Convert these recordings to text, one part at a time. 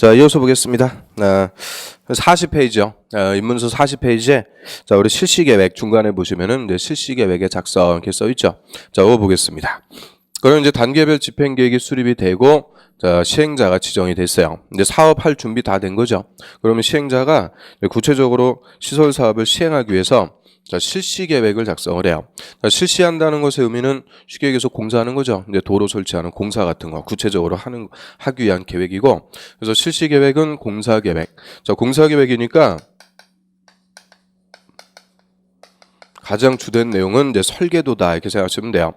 자, 이어서 보겠습니다. 40페이지요. 입문서 40페이지에 자, 우리 실시계획 중간에 보시면은 이제 실시계획의 작성 이렇게 써 있죠. 자, 이거 보겠습니다. 그럼 이제 단계별 집행계획이 수립이 되고 자, 시행자가 지정이 됐어요. 이제 사업할 준비 다 된 거죠. 그러면 시행자가 구체적으로 시설 사업을 시행하기 위해서 자, 실시계획을 작성을 해요. 자, 실시한다는 것의 의미는 쉽게 얘기해서 공사하는 거죠. 이제 도로 설치하는 공사 같은 거 구체적으로 하기 위한 계획이고, 그래서 실시계획은 공사계획. 자, 공사계획이니까 가장 주된 내용은 이제 설계도다 이렇게 생각하시면 돼요.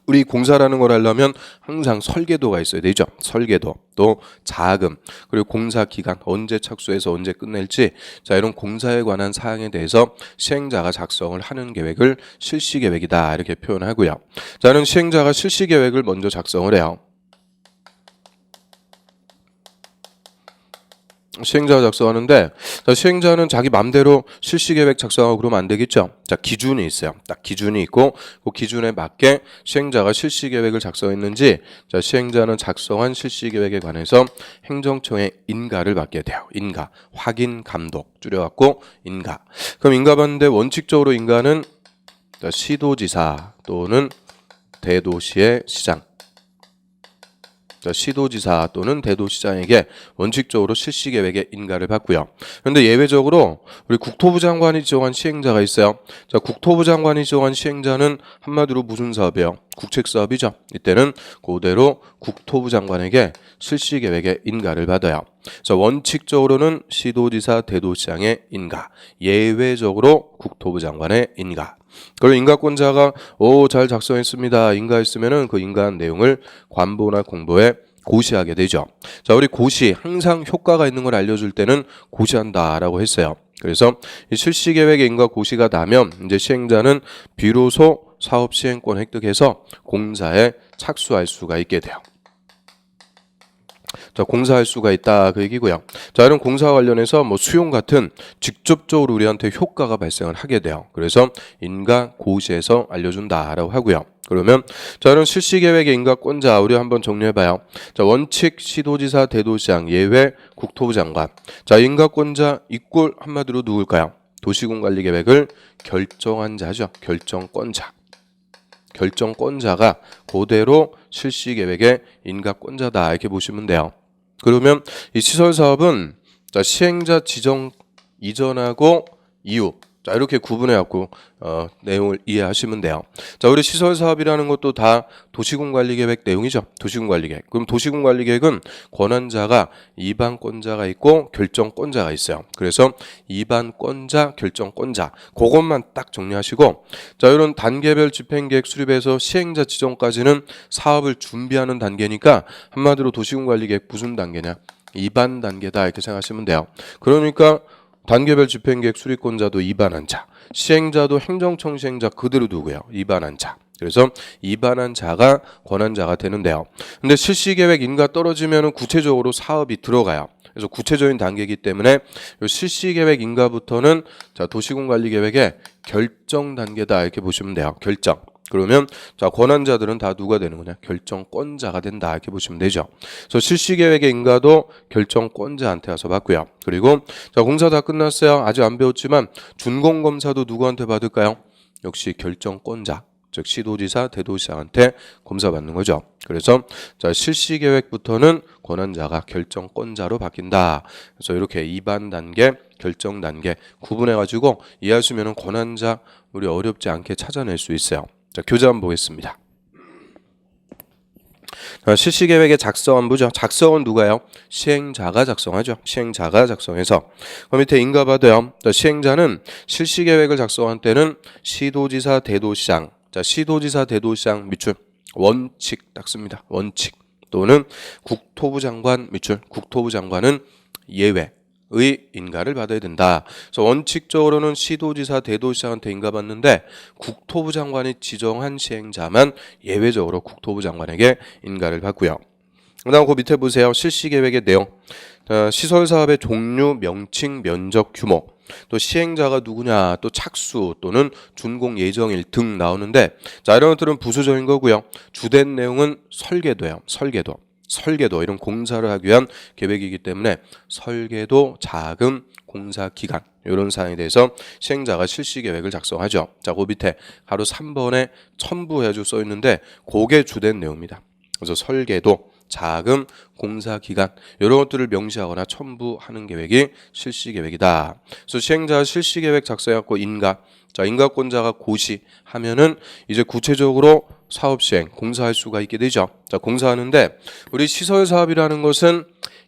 우리 공사라는 걸 하려면 항상 설계도가 있어야 되죠. 설계도, 또 자금, 그리고 공사 기간, 언제 착수해서 언제 끝낼지, 자, 이런 공사에 관한 사항에 대해서 시행자가 작성을 하는 계획을 실시계획이다 이렇게 표현하고요. 자는 시행자가 실시계획을 먼저 작성을 해요. 시행자가 작성하는데, 자, 시행자는 자기 맘대로 실시계획 작성하고 그러면 안 되겠죠. 자, 기준이 있어요. 딱 기준이 있고 그 기준에 맞게 시행자가 실시계획을 작성했는지, 자, 시행자는 작성한 실시계획에 관해서 행정청의 인가를 받게 돼요. 인가, 확인, 감독 줄여갖고 인가. 그럼 인가 받는데 원칙적으로 인가는 자, 시도지사 또는 대도시의 시장, 자, 시도지사 또는 대도시장에게 원칙적으로 실시계획의 인가를 받고요. 그런데 예외적으로 우리 국토부 장관이 지정한 시행자가 있어요. 자, 국토부 장관이 지정한 시행자는 한마디로 무슨 사업이에요? 국책사업이죠. 이때는 그대로 국토부 장관에게 실시계획의 인가를 받아요. 자, 원칙적으로는 시도지사, 대도시장의 인가, 예외적으로 국토부 장관의 인가. 그리고 인가권자가 잘 작성했습니다. 인가했으면은 그 인가한 내용을 관보나 공보에 고시하게 되죠. 자, 우리 고시 항상 효과가 있는 걸 알려줄 때는 고시한다라고 했어요. 그래서 이 실시계획의 인가 고시가 나면 이제 시행자는 비로소 사업 시행권 획득해서 공사에 착수할 수가 있게 돼요. 자, 공사할 수가 있다 그 얘기고요. 자, 이런 공사 관련해서 뭐 수용 같은 직접적으로 우리한테 효과가 발생을 하게 돼요. 그래서 인가 고시에서 알려준다라고 하고요. 그러면 자, 이런 실시계획의 인가권자 우리 한번 정리해봐요. 자, 원칙 시도지사, 대도시장, 예외 국토부 장관. 자, 인가권자 이꼴 한마디로 누굴까요? 도시군관리계획을 결정한 자죠. 결정권자. 결정권자가 그대로 실시계획의 인가권자다 이렇게 보시면 돼요. 그러면 이 시설사업은 자, 시행자 지정 이전하고 이후, 자, 이렇게 구분해갖고 내용을 이해하시면 돼요. 자, 우리 시설사업이라는 것도 다 도시군관리계획 내용이죠. 도시군관리계획. 그럼 도시군관리계획은 권한자가 이반권자가 있고 결정권자가 있어요. 그래서 이반권자, 결정권자 그것만 딱 정리하시고, 자, 이런 단계별 집행계획 수립에서 시행자 지정까지는 사업을 준비하는 단계니까 한마디로 도시군관리계획 무슨 단계냐? 2반 단계다 이렇게 생각하시면 돼요. 그러니까 단계별 집행계획 수립권자도 이반한 자, 시행자도 행정청 시행자 그대로 두고요. 이반한 자. 그래서 이반한 자가 권한자가 되는데요. 근데 실시계획 인가 떨어지면 구체적으로 사업이 들어가요. 그래서 구체적인 단계이기 때문에 실시계획 인가부터는 자, 도시군관리계획의 결정 단계다 이렇게 보시면 돼요. 결정. 그러면 자, 권한자들은 다 누가 되는 거냐? 결정권자가 된다 이렇게 보시면 되죠. 그래서 실시계획의 인가도 결정권자한테 와서 받고요. 그리고 자, 공사 다 끝났어요. 아직 안 배웠지만 준공검사도 누구한테 받을까요? 역시 결정권자, 즉 시도지사, 대도시장한테 검사 받는 거죠. 그래서 자, 실시계획부터는 권한자가 결정권자로 바뀐다. 그래서 이렇게 2반 단계, 결정 단계 구분해가지고 이해하시면 권한자 우리 어렵지 않게 찾아낼 수 있어요. 자, 교재 한번 보겠습니다. 실시계획의 작성안부죠. 작성은 누가요? 시행자가 작성하죠. 시행자가 작성해서 그 밑에 인가받아요. 시행자는 실시계획을 작성한 때는 시도지사, 대도시장. 자, 시도지사, 대도시장 밑줄 원칙 딱 씁니다. 원칙 또는 국토부 장관 밑줄 국토부 장관은 예외. 의 인가를 받아야 된다. 그래서 원칙적으로는 시도지사, 대도시장한테 인가받는데 국토부 장관이 지정한 시행자만 예외적으로 국토부 장관에게 인가를 받고요. 그다음 그 밑에 보세요. 실시계획의 내용. 시설사업의 종류, 명칭, 면적, 규모, 또 시행자가 누구냐, 또 착수 또는 준공 예정일 등 나오는데, 자, 이런 것들은 부수적인 거고요. 주된 내용은 설계도예요. 설계도. 설계도 이런 공사를 하기 위한 계획이기 때문에 설계도, 자금, 공사 기간 이런 사항에 대해서 시행자가 실시 계획을 작성하죠. 자, 그 밑에 가로 3번에 첨부해가지고 써 있는데 그게 주된 내용입니다. 그래서 설계도, 자금, 공사 기간 이런 것들을 명시하거나 첨부하는 계획이 실시 계획이다. 그래서 시행자 실시 계획 작성해갖고 인가, 자, 인가권자가 고시하면은 이제 구체적으로 사업 시행, 공사할 수가 있게 되죠. 자, 공사하는데 우리 시설 사업이라는 것은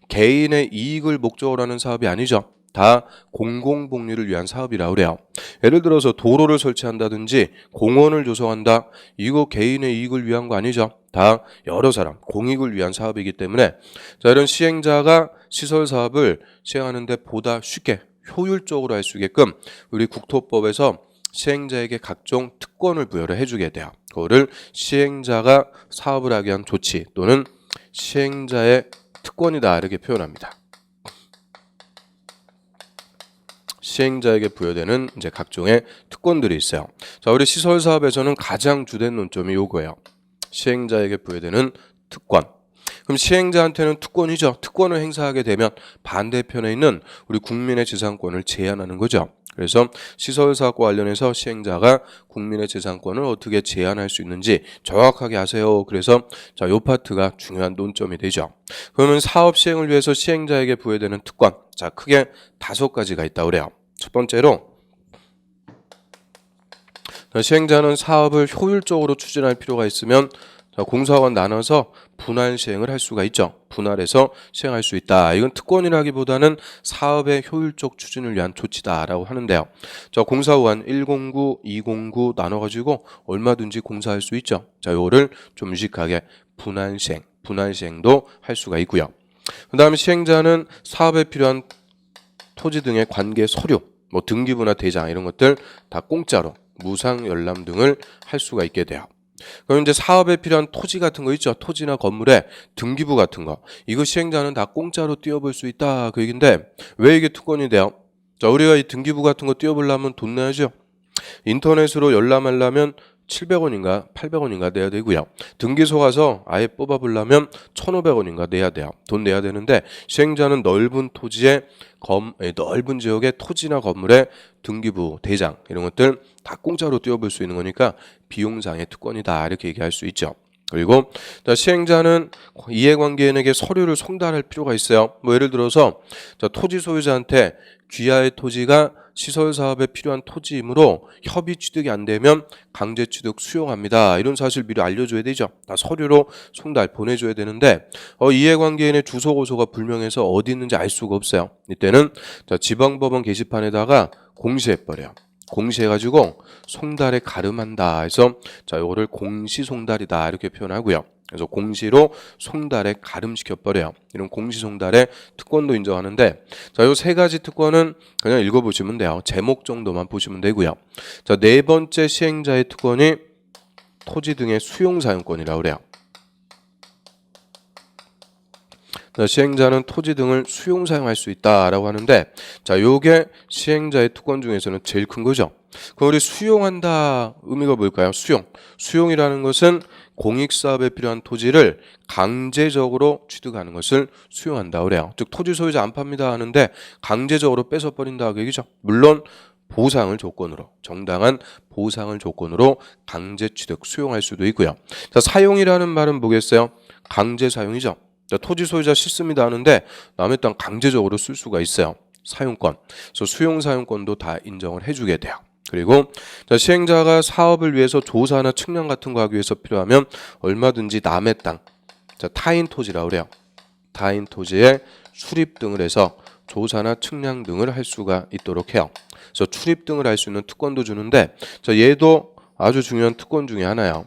개인의 이익을 목적으로 하는 사업이 아니죠. 다 공공복리를 위한 사업이라고 그래요. 예를 들어서 도로를 설치한다든지 공원을 조성한다. 이거 개인의 이익을 위한 거 아니죠. 다 여러 사람 공익을 위한 사업이기 때문에 자, 이런 시행자가 시설 사업을 시행하는데 보다 쉽게 효율적으로 할 수 있게끔 우리 국토법에서 시행자에게 각종 특권을 부여를 해주게 돼요. 그거를 시행자가 사업을 하기 위한 조치 또는 시행자의 특권이다 이렇게 표현합니다. 시행자에게 부여되는 이제 각종의 특권들이 있어요. 자, 우리 시설 사업에서는 가장 주된 논점이 요거예요. 시행자에게 부여되는 특권. 그럼 시행자한테는 특권이죠. 특권을 행사하게 되면 반대편에 있는 우리 국민의 재산권을 제한하는 거죠. 그래서 시설사업과 관련해서 시행자가 국민의 재산권을 어떻게 제한할 수 있는지 정확하게 아세요. 그래서 자, 요 파트가 중요한 논점이 되죠. 그러면 사업 시행을 위해서 시행자에게 부여되는 특권, 자, 크게 5가지가 있다고 그래요. 첫 번째로 시행자는 사업을 효율적으로 추진할 필요가 있으면 공사원 나눠서 분할 시행을 할 수가 있죠. 분할해서 시행할 수 있다. 이건 특권이라기보다는 사업의 효율적 추진을 위한 조치다라고 하는데요. 자, 공사원 109, 209 나눠가지고 얼마든지 공사할 수 있죠. 자, 요거를 좀 유식하게 분할 시행도 할 수가 있고요. 그 다음에 시행자는 사업에 필요한 토지 등의 관계 서류, 뭐 등기부나 대장 이런 것들 다 공짜로 무상 열람 등을 할 수가 있게 돼요. 그럼 이제 사업에 필요한 토지 같은 거 있죠. 토지나 건물에 등기부 같은 거. 이거 시행자는 다 공짜로 띄워볼 수 있다. 그 얘기인데 왜 이게 특권이 돼요? 자, 우리가 이 등기부 같은 거 띄워보려면 돈 내야죠. 인터넷으로 열람하려면 700원인가 800원인가 내야 되고요. 등기소 가서 아예 뽑아보려면 1,500원인가 내야 돼요. 돈 내야 되는데 시행자는 넓은 토지에 넓은 지역의 토지나 건물에 등기부, 대장 이런 것들 다 공짜로 띄워볼 수 있는 거니까 비용상의 특권이다 이렇게 얘기할 수 있죠. 그리고 시행자는 이해관계인에게 서류를 송달할 필요가 있어요. 뭐 예를 들어서 토지 소유자한테 귀하의 토지가 시설 사업에 필요한 토지이므로 협의 취득이 안 되면 강제 취득 수용합니다. 이런 사실 미리 알려줘야 되죠. 다 서류로 송달 보내줘야 되는데 이해관계인의 주소 고소가 불명해서 어디 있는지 알 수가 없어요. 이때는 지방법원 게시판에다가 공시해버려요. 공시해가지고 송달에 가름한다 해서 자, 요거를 공시송달이다 이렇게 표현하고요. 그래서 공시로 송달에 가름시켜버려요. 이런 공시송달의 특권도 인정하는데 자, 요 3가지 특권은 그냥 읽어보시면 돼요. 제목 정도만 보시면 되고요. 자, 4번째 시행자의 특권이 토지 등의 수용사용권이라고 그래요. 자, 시행자는 토지 등을 수용 사용할 수 있다라고 하는데 자, 요게 시행자의 특권 중에서는 제일 큰 거죠. 그럼 우리 수용한다 의미가 뭘까요? 수용이라는 것은 공익사업에 필요한 토지를 강제적으로 취득하는 것을 수용한다 그래요. 즉 토지 소유자 안 팝니다 하는데 강제적으로 뺏어버린다 그 얘기죠. 물론 보상을 조건으로 정당한 보상을 조건으로 강제 취득 수용할 수도 있고요. 자, 사용이라는 말은 뭐겠어요? 강제 사용이죠. 토지 소유자 싫습니다 하는데 남의 땅 강제적으로 쓸 수가 있어요. 사용권. 그래서 수용 사용권도 다 인정을 해주게 돼요. 그리고 시행자가 사업을 위해서 조사나 측량 같은 거 하기 위해서 필요하면 얼마든지 남의 땅, 타인 토지라고 그래요. 타인 토지에 수립 등을 해서 조사나 측량 등을 할 수가 있도록 해요. 그래서 출입 등을 할 수 있는 특권도 주는데 얘도 아주 중요한 특권 중에 하나예요.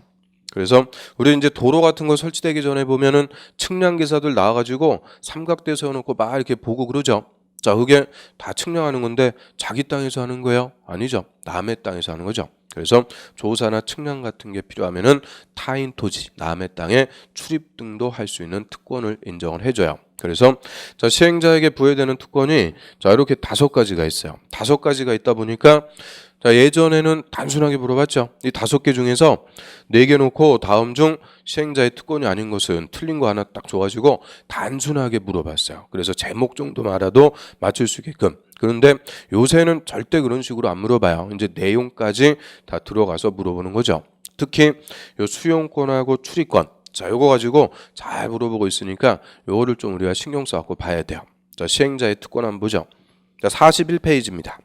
그래서 우리 이제 도로 같은 거 설치되기 전에 보면은 측량 기사들 나와가지고 삼각대 세워놓고 막 이렇게 보고 그러죠. 자, 그게 다 측량하는 건데 자기 땅에서 하는 거예요? 아니죠. 남의 땅에서 하는 거죠. 그래서 조사나 측량 같은 게 필요하면은 타인 토지, 남의 땅에 출입 등도 할 수 있는 특권을 인정을 해줘요. 그래서 자, 시행자에게 부여되는 특권이 자, 이렇게 5가지가 있어요. 5가지가 있다 보니까 자, 예전에는 단순하게 물어봤죠. 이 5개 중에서 4개 놓고 다음 중 시행자의 특권이 아닌 것은 틀린 거 하나 딱 줘가지고 단순하게 물어봤어요. 그래서 제목 정도만 알아도 맞출 수 있게끔. 그런데 요새는 절대 그런 식으로 안 물어봐요. 이제 내용까지 다 들어가서 물어보는 거죠. 특히 요 수용권하고 출입권. 자, 요거 가지고 잘 물어보고 있으니까 요거를 좀 우리가 신경 써갖고 봐야 돼요. 자, 시행자의 특권 한번 보죠. 자, 41페이지입니다.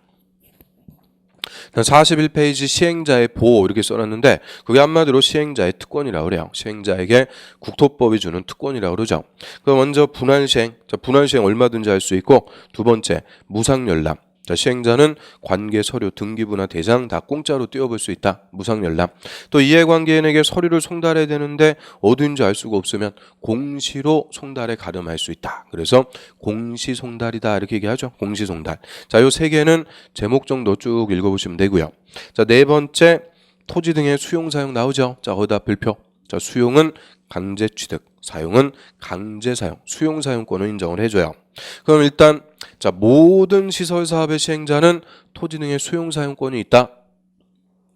41페이지 시행자의 보호 이렇게 써놨는데 그게 한마디로 시행자의 특권이라고 그래요. 시행자에게 국토법이 주는 특권이라고 그러죠. 그럼 먼저 분할시행. 자, 분할시행 얼마든지 할 수 있고, 두 번째 무상열람. 자, 시행자는 관계 서류, 등기부나 대장 다 공짜로 띄워볼 수 있다. 무상열람. 또 이해관계인에게 서류를 송달해야 되는데 어딘지 알 수가 없으면 공시로 송달에 가름할 수 있다. 그래서 공시송달이다 이렇게 얘기하죠. 공시송달. 자, 요 3개는 제목 정도 쭉 읽어보시면 되고요. 자, 4번째 토지 등의 수용사용 나오죠. 자, 거기다 별표. 자, 수용은 강제취득, 사용은 강제사용, 수용사용권을 인정을 해줘요. 그럼 일단 자, 모든 시설사업의 시행자는 토지 등의 수용사용권이 있다.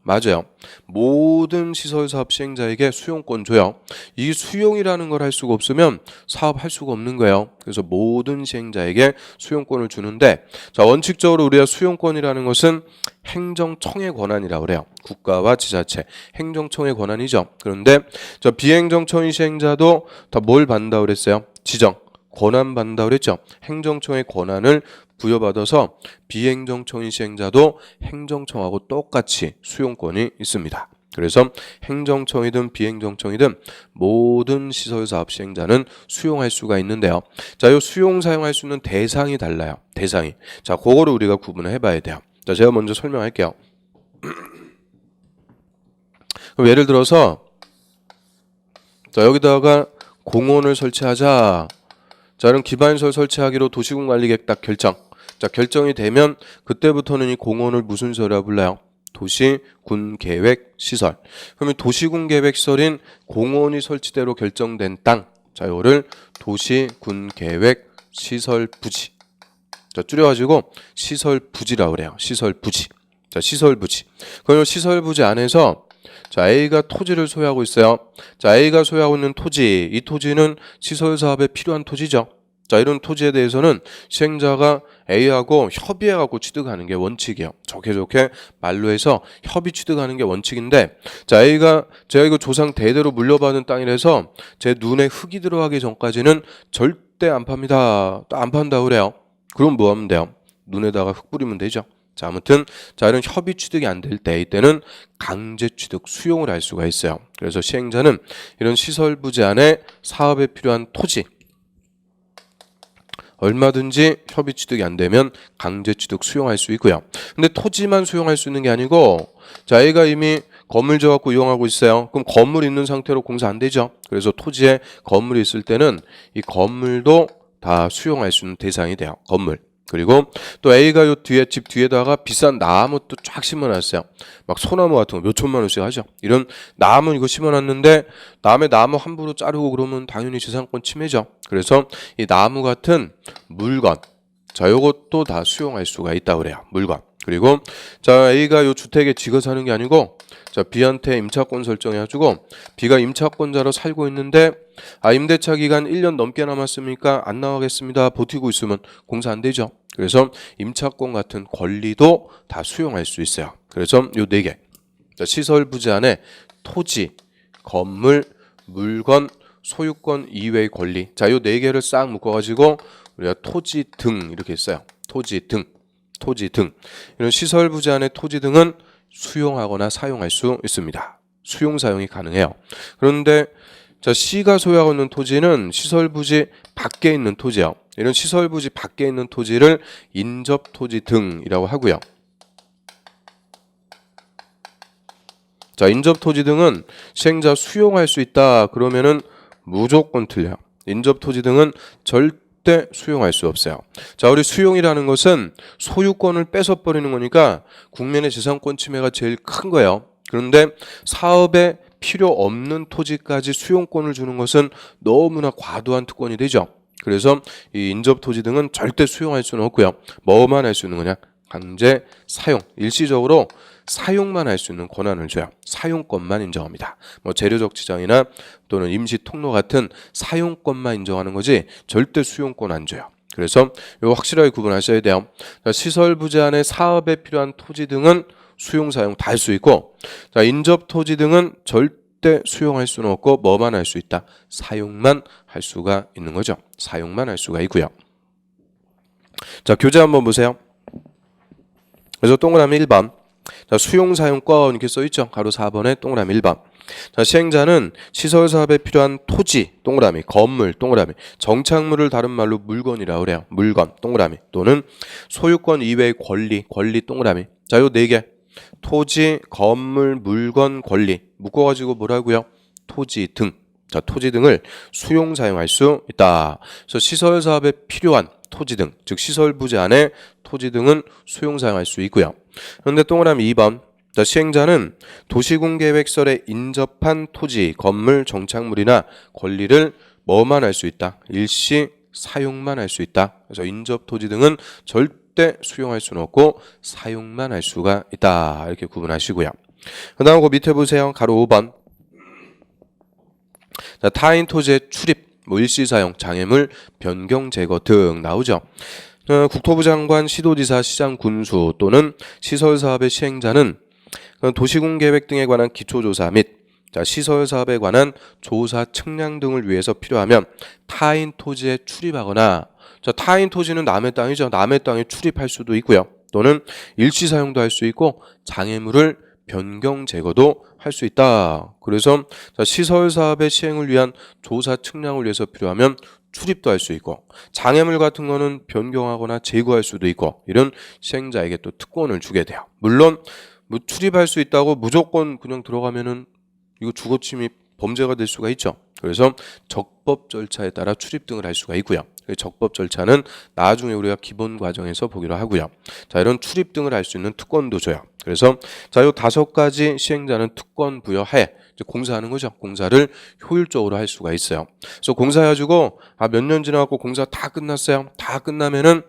맞아요. 모든 시설사업 시행자에게 수용권 줘요. 이 수용이라는 걸 할 수가 없으면 사업할 수가 없는 거예요. 그래서 모든 시행자에게 수용권을 주는데, 자, 원칙적으로 우리가 수용권이라는 것은 행정청의 권한이라고 그래요. 국가와 지자체, 행정청의 권한이죠. 그런데 저 비행정청의 시행자도 다 뭘 받는다고 그랬어요? 지정, 권한 받는다고 그랬죠. 행정청의 권한을 부여받아서 비행정청의 시행자도 행정청하고 똑같이 수용권이 있습니다. 그래서 행정청이든 비행정청이든 모든 시설사업 시행자는 수용할 수가 있는데요. 자, 이 수용 사용할 수 있는 대상이 달라요. 대상이. 자, 그거를 우리가 구분을 해봐야 돼요. 자, 제가 먼저 설명할게요. 그럼 예를 들어서 자, 여기다가 공원을 설치하자. 자, 그럼 기반시설 설치하기로 도시군관리계획 딱 결정. 자, 결정이 되면 그때부터는 이 공원을 무슨 시설이라고 불러요? 도시군계획시설. 그러면 도시군계획시설인 공원이 설치대로 결정된 땅. 자, 이거를 도시군계획시설부지. 자, 줄여가지고 시설부지라고 그래요. 시설부지. 자, 시설부지. 그럼 시설부지 안에서 자, A가 토지를 소유하고 있어요. 자, A가 소유하고 있는 토지, 이 토지는 시설사업에 필요한 토지죠. 자, 이런 토지에 대해서는 시행자가 A하고 협의해갖고 취득하는 게 원칙이에요. 좋게 말로 해서 협의 취득하는 게 원칙인데, 자, A가 제가 이거 조상 대대로 물려받은 땅이라서 제 눈에 흙이 들어가기 전까지는 절대 안 팝니다. 안 판다고 그래요. 그럼 뭐 하면 돼요? 눈에다가 흙 뿌리면 되죠. 자, 아무튼 자, 이런 협의 취득이 안 될 때 이때는 강제 취득, 수용을 할 수가 있어요. 그래서 시행자는 이런 시설 부지 안에 사업에 필요한 토지 얼마든지 협의 취득이 안 되면 강제 취득 수용할 수 있고요. 근데 토지만 수용할 수 있는 게 아니고, 자, A가 이미 건물 지어갖고 이용하고 있어요. 그럼 건물 있는 상태로 공사 안 되죠. 그래서 토지에 건물이 있을 때는 이 건물도 다 수용할 수 있는 대상이 돼요. 건물. 그리고 또 A가 요 뒤에 집 뒤에다가 비싼 나무 또 쫙 심어놨어요. 막 소나무 같은 거 몇 천만 원씩 하죠. 이런 나무 이거 심어놨는데 남의 나무 함부로 자르고 그러면 당연히 재산권 침해죠. 그래서 이 나무 같은 물건, 자, 요것도 다 수용할 수가 있다고 그래요. 물건. 그리고 자, A가 요 주택에 지가 사는 게 아니고 자, B한테 임차권 설정해가지고 B가 임차권자로 살고 있는데 임대차 기간 1년 넘게 남았으니까 안 나가겠습니다. 버티고 있으면 공사 안 되죠. 그래서 임차권 같은 권리도 다 수용할 수 있어요. 그래서 요 4개. 자, 시설 부지 안에 토지, 건물, 물건, 소유권 이외의 권리. 자, 요 4개를 싹 묶어가지고 우리가 토지 등 이렇게 써요. 토지 등. 이런 시설 부지 안에 토지 등은 수용하거나 사용할 수 있습니다. 수용 사용이 가능해요. 그런데 자, C가 소유하고 있는 토지는 시설 부지 밖에 있는 토지요. 이런 시설 부지 밖에 있는 토지를 인접 토지 등이라고 하고요. 자, 인접 토지 등은 시행자 수용할 수 있다. 그러면은 무조건 틀려요. 인접 토지 등은 절대 수용할 수 없어요. 자, 우리 수용이라는 것은 소유권을 뺏어버리는 거니까 국민의 재산권 침해가 제일 큰 거예요. 그런데 사업에 필요 없는 토지까지 수용권을 주는 것은 너무나 과도한 특권이 되죠. 그래서 이 인접 토지 등은 절대 수용할 수는 없고요. 뭐만 할 수 있는 거냐? 강제 사용, 일시적으로 사용만 할 수 있는 권한을 줘요. 사용권만 인정합니다. 뭐 재료적 지정이나 또는 임시 통로 같은 사용권만 인정하는 거지 절대 수용권 안 줘요. 그래서 이거 확실하게 구분하셔야 돼요. 시설 부지 안에 사업에 필요한 토지 등은 수용 사용 다 할 수 있고, 인접 토지 등은 절대 수용할 수는 없고 뭐만 할 수 있다? 사용만 할 수가 있는 거죠. 사용만 할 수가 있고요. 자, 교재 한번 보세요. 그래서 동그라미 1번. 자, 수용사용권 이렇게 써있죠. 가로 4번에 동그라미 1번. 자, 시행자는 시설 사업에 필요한 토지, 동그라미, 건물, 동그라미, 정착물을 다른 말로 물건이라고 그래요. 물건, 동그라미, 또는 소유권 이외의 권리, 동그라미. 자, 요 4개. 토지, 건물, 물건, 권리. 묶어가지고 뭐라고요? 토지 등. 자, 토지 등을 수용 사용할 수 있다. 그래서 시설 사업에 필요한 토지 등, 즉 시설 부지 안에 토지 등은 수용 사용할 수 있고요. 그런데 동그라미 2번. 자, 시행자는 도시군계획설에 인접한 토지, 건물, 정착물이나 권리를 뭐만 할 수 있다? 일시 사용만 할 수 있다. 그래서 인접 토지 등은 절대 수용할 수는 없고 사용만 할 수가 있다. 이렇게 구분하시고요. 그 다음 그 밑에 보세요. 가로 5번. 자, 타인 토지의 출입, 뭐 일시 사용, 장애물, 변경 제거 등 나오죠. 국토부 장관, 시도지사, 시장, 군수 또는 시설사업의 시행자는 도시군 계획 등에 관한 기초조사 및 시설사업에 관한 조사 측량 등을 위해서 필요하면 타인 토지에 출입하거나, 타인 토지는 남의 땅이죠. 남의 땅에 출입할 수도 있고요. 또는 일시 사용도 할 수 있고 장애물을 변경 제거도 할 수 있다. 그래서 시설사업의 시행을 위한 조사 측량을 위해서 필요하면 출입도 할 수 있고, 장애물 같은 거는 변경하거나 제거할 수도 있고, 이런 시행자에게 또 특권을 주게 돼요. 물론 뭐 출입할 수 있다고 무조건 그냥 들어가면은 이거 주거침입 범죄가 될 수가 있죠. 그래서 적법 절차에 따라 출입 등을 할 수가 있고요. 적법 절차는 나중에 우리가 기본 과정에서 보기로 하고요. 자, 이런 출입 등을 할 수 있는 특권도 줘요. 그래서 자, 요 5가지 시행자는 특권 부여하에 공사하는 거죠. 공사를 효율적으로 할 수가 있어요. 그래서 공사해가지고 몇 년 지나고 공사 다 끝났어요. 다 끝나면은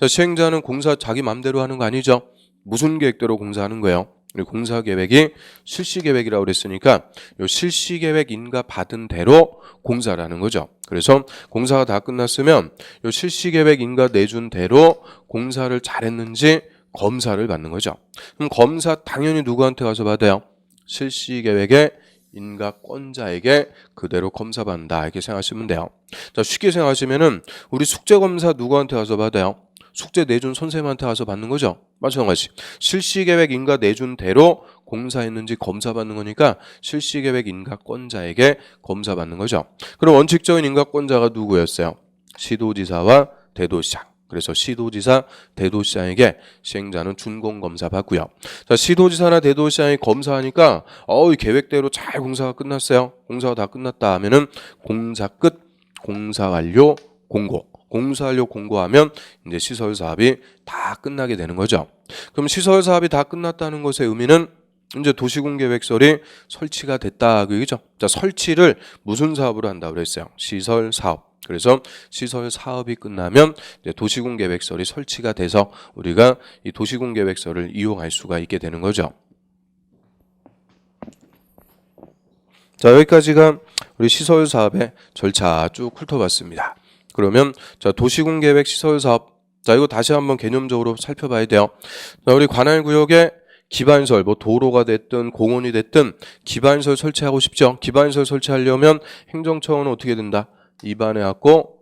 시행자는 공사 자기 맘대로 하는 거 아니죠. 무슨 계획대로 공사하는 거예요. 공사 계획이 실시 계획이라고 그랬으니까 요 실시 계획 인가 받은 대로 공사를 하는 거죠. 그래서 공사가 다 끝났으면 요 실시 계획 인가 내준 대로 공사를 잘했는지 검사를 받는 거죠. 그럼 검사 당연히 누구한테 가서 받아요? 실시 계획의 인가권자에게 그대로 검사받는다. 이렇게 생각하시면 돼요. 자, 쉽게 생각하시면은 우리 숙제 검사 누구한테 가서 받아요? 숙제 내준 선생님한테 가서 받는 거죠. 마찬가지. 실시계획 인가 내준 대로 공사했는지 검사받는 거니까 실시계획 인가권자에게 검사받는 거죠. 그럼 원칙적인 인가권자가 누구였어요? 시도지사와 대도시장. 그래서 시도지사, 대도시장에게 시행자는 준공검사 받고요. 자, 시도지사나 대도시장이 검사하니까 이 계획대로 잘 공사가 끝났어요. 공사가 다 끝났다 하면은 공사 끝, 공사 완료, 공고. 공사 완료 공고하면 이제 시설 사업이 다 끝나게 되는 거죠. 그럼 시설 사업이 다 끝났다는 것의 의미는 이제 도시군 계획설이 설치가 됐다 그 얘기죠. 자, 설치를 무슨 사업으로 한다고 그랬어요? 시설 사업. 그래서 시설 사업이 끝나면 이제 도시군 계획설이 설치가 돼서 우리가 이 도시군 계획설을 이용할 수가 있게 되는 거죠. 자, 여기까지가 우리 시설 사업의 절차 쭉 훑어봤습니다. 그러면 자, 도시군 계획 시설 사업. 자, 이거 다시 한번 개념적으로 살펴봐야 돼요. 자, 우리 관할 구역에 기반시설, 뭐 도로가 됐든 공원이 됐든 기반시설 설치하고 싶죠. 기반시설 설치하려면 행정처는 어떻게 된다? 입안해갖고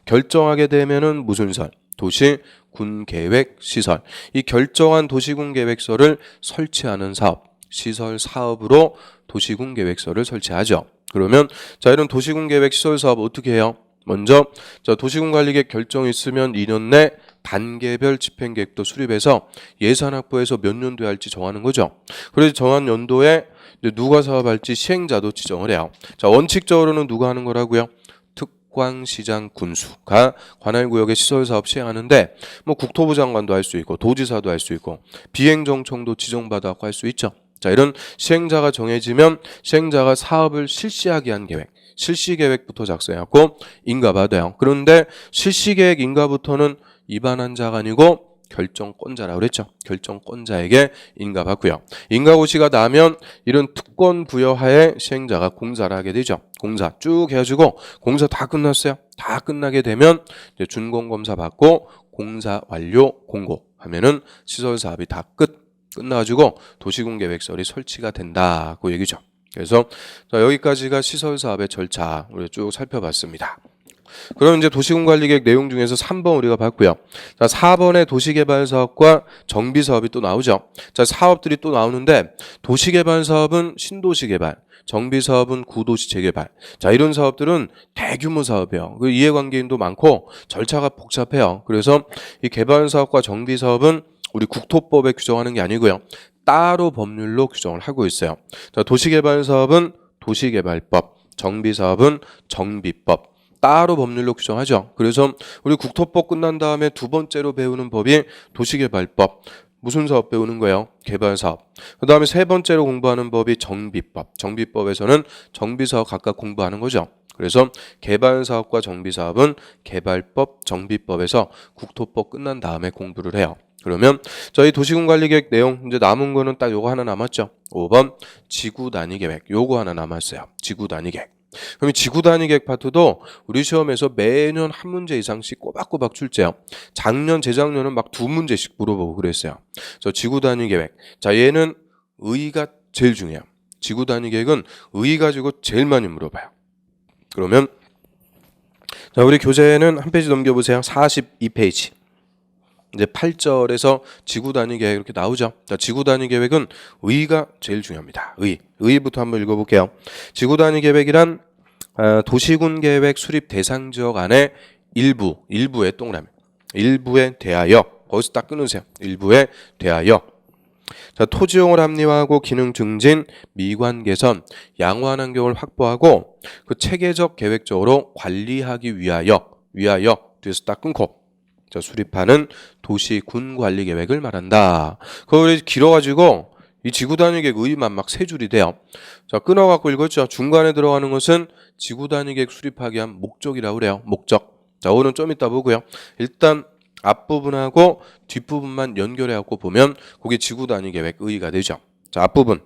결정하게 되면은 무슨 설? 도시군 계획 시설. 이 결정한 도시군 계획설을 설치하는 사업, 시설 사업으로 도시군 계획설을 설치하죠. 그러면 자, 이런 도시군 계획 시설 사업 어떻게 해요? 먼저 자, 도시군관리계획 결정이 있으면 2년 내 단계별 집행계획도 수립해서 예산 확보해서 몇 년도에 할지 정하는 거죠. 그래서 정한 연도에 누가 사업할지 시행자도 지정을 해요. 자, 원칙적으로는 누가 하는 거라고요? 특광시장 군수가 관할구역의 시설사업 시행하는데 뭐 국토부 장관도 할 수 있고 도지사도 할 수 있고 비행정청도 지정받아서 할 수 있죠. 자, 이런 시행자가 정해지면 시행자가 사업을 실시하기 위한 계획, 실시계획부터 작성해갖고 인가받아요. 그런데 실시계획 인가부터는 입안한 자가 아니고 결정권자라고 그랬죠. 결정권자에게 인가받고요. 인가고시가 나면 이런 특권 부여하에 시행자가 공사를 하게 되죠. 공사 쭉 해가지고 공사 다 끝났어요. 다 끝나게 되면 이제 준공검사 받고 공사 완료 공고하면은 시설 사업이 다 끝나가지고 도시군계획설이 설치가 된다. 그 얘기죠. 그래서 자, 여기까지가 시설 사업의 절차 우리 쭉 살펴봤습니다. 그럼 이제 도시군관리계획 내용 중에서 3번 우리가 봤고요. 자, 4번에 도시개발사업과 정비사업이 또 나오죠. 자, 사업들이 또 나오는데 도시개발사업은 신도시개발, 정비사업은 구도시 재개발. 자, 이런 사업들은 대규모 사업이에요. 그 이해관계인도 많고 절차가 복잡해요. 그래서 이 개발사업과 정비사업은 우리 국토법에 규정하는 게 아니고요. 따로 법률로 규정을 하고 있어요. 자, 도시개발사업은 도시개발법, 정비사업은 정비법. 따로 법률로 규정하죠. 그래서 우리 국토법 끝난 다음에 두 번째로 배우는 법이 도시개발법. 무슨 사업 배우는 거예요? 개발사업. 그 다음에 세 번째로 공부하는 법이 정비법. 정비법에서는 정비사업 각각 공부하는 거죠. 그래서 개발사업과 정비사업은 개발법, 정비법에서 국토법 끝난 다음에 공부를 해요. 그러면 저희 도시군관리계획 내용 이제 남은 거는 딱 요거 하나 남았죠. 5번 지구단위계획 요거 하나 남았어요. 지구단위계획. 그럼 이 지구단위계획 파트도 우리 시험에서 매년 한 문제 이상씩 꼬박꼬박 출제해요. 작년, 재작년은 막 두 문제씩 물어보고 그랬어요. 그래서 지구단위계획. 자, 얘는 의의가 제일 중요해요. 지구단위계획은 의의 가지고 제일 많이 물어봐요. 그러면 자, 우리 교재는 한 페이지 넘겨보세요. 42페이지. 이제 8절에서 지구단위계획 이렇게 나오죠. 자, 지구단위계획은 의의가 제일 중요합니다. 의의부터 한번 읽어볼게요. 지구단위계획이란 도시군계획 수립 대상 지역 안에 일부의 동그라미, 일부에 대하여 거기서 딱 끊으세요. 일부에 대하여 자, 토지용을 합리화하고 기능 증진, 미관 개선, 양호한 환경을 확보하고 그 체계적 계획적으로 관리하기 위하여 뒤에서 딱 끊고 자, 수립하는 도시군 관리 계획을 말한다. 그거 길어가지고 이 지구단위계획 의의만 막 세 줄이 돼요. 자, 끊어갖고 읽었죠. 중간에 들어가는 것은 지구단위계획 수립하기 위한 목적이라고 그래요. 목적. 자, 오늘 좀 이따 보고요. 일단 앞부분하고 뒷부분만 연결해갖고 보면 그게 지구단위계획 의의가 되죠. 자, 앞부분.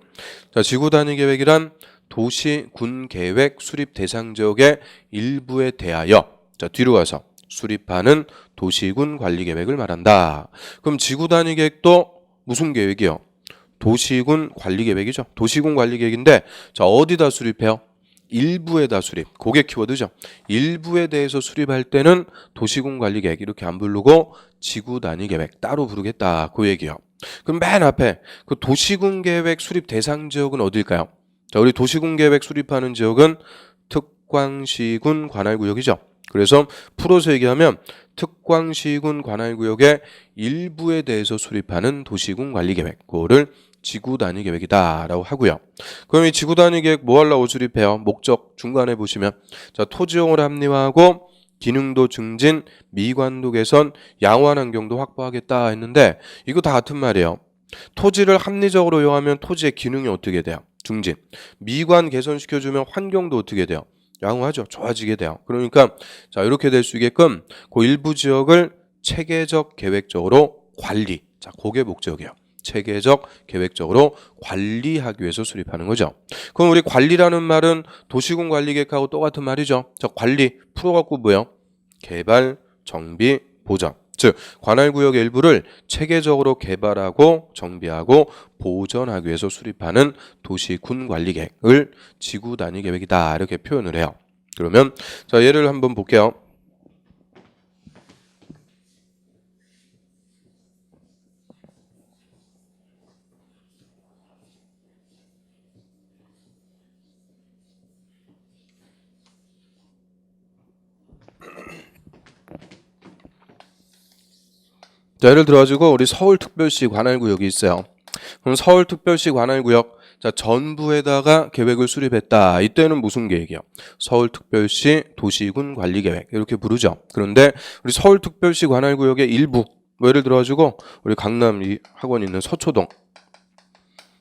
자, 지구단위계획이란 도시군 계획 수립 대상 지역의 일부에 대하여 자, 뒤로 가서 수립하는 도시군 관리 계획을 말한다. 그럼 지구단위 계획도 무슨 계획이요? 도시군 관리 계획이죠. 도시군 관리 계획인데 자, 어디다 수립해요? 일부에다 수립. 그게 키워드죠. 일부에 대해서 수립할 때는 도시군 관리 계획 이렇게 안 부르고 지구단위 계획 따로 부르겠다. 그 얘기요. 그럼 맨 앞에 그 도시군 계획 수립 대상 지역은 어딜까요? 자, 우리 도시군 계획 수립하는 지역은 특광시군 관할구역이죠. 그래서 풀어서 얘기하면 특광시군 관할구역의 일부에 대해서 수립하는 도시군 관리계획, 그거를 지구단위계획이다 라고 하고요. 그럼 이 지구단위계획 뭐 하려고 수립해요? 목적 중간에 보시면 자, 토지용을 합리화하고 기능도 증진, 미관도 개선, 양호한 환경도 확보하겠다 했는데 이거 다 같은 말이에요. 토지를 합리적으로 이용하면 토지의 기능이 어떻게 돼요? 증진. 미관 개선시켜주면 환경도 어떻게 돼요? 양호하죠. 좋아지게 돼요. 그러니까 자, 이렇게 될 수 있게끔 그 일부 지역을 체계적 계획적으로 관리. 자, 그게 목적이에요. 체계적 계획적으로 관리하기 위해서 수립하는 거죠. 그럼 우리 관리라는 말은 도시군 관리 계획하고 똑같은 말이죠. 자, 관리 풀어갖고 뭐예요? 개발, 정비, 보전. 즉 관할구역의 일부를 체계적으로 개발하고 정비하고 보전하기 위해서 수립하는 도시군 관리계획을 지구단위계획이다 이렇게 표현을 해요. 그러면 자, 예를 한번 볼게요. 자, 예를 들어가지고 우리 서울특별시 관할구역이 있어요. 그럼 서울특별시 관할구역 자, 전부에다가 계획을 수립했다. 이때는 무슨 계획이요? 서울특별시 도시군 관리계획 이렇게 부르죠. 그런데 우리 서울특별시 관할구역의 일부 뭐 예를 들어가지고 우리 강남 이 학원 있는 서초동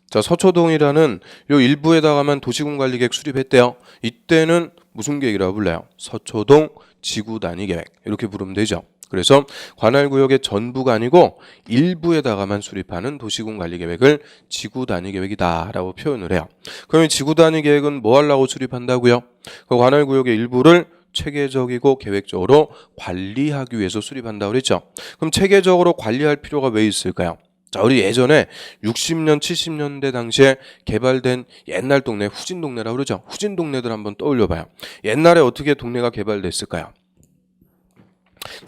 자, 서초동이라는 요 일부에다가만 도시군 관리계획 수립했대요. 이때는 무슨 계획이라고 불러요? 서초동 지구단위계획 이렇게 부르면 되죠. 그래서 관할구역의 전부가 아니고 일부에다가만 수립하는 도시군관리계획을 지구단위계획이다라고 표현을 해요. 그럼 지구단위계획은 뭐 하려고 수립한다고요? 그 관할구역의 일부를 체계적이고 계획적으로 관리하기 위해서 수립한다고 그랬죠. 그럼 체계적으로 관리할 필요가 왜 있을까요? 자, 우리 예전에 60년, 70년대 당시에 개발된 옛날 동네, 후진 동네라고 그러죠. 후진 동네들 한번 떠올려 봐요. 옛날에 어떻게 동네가 개발됐을까요?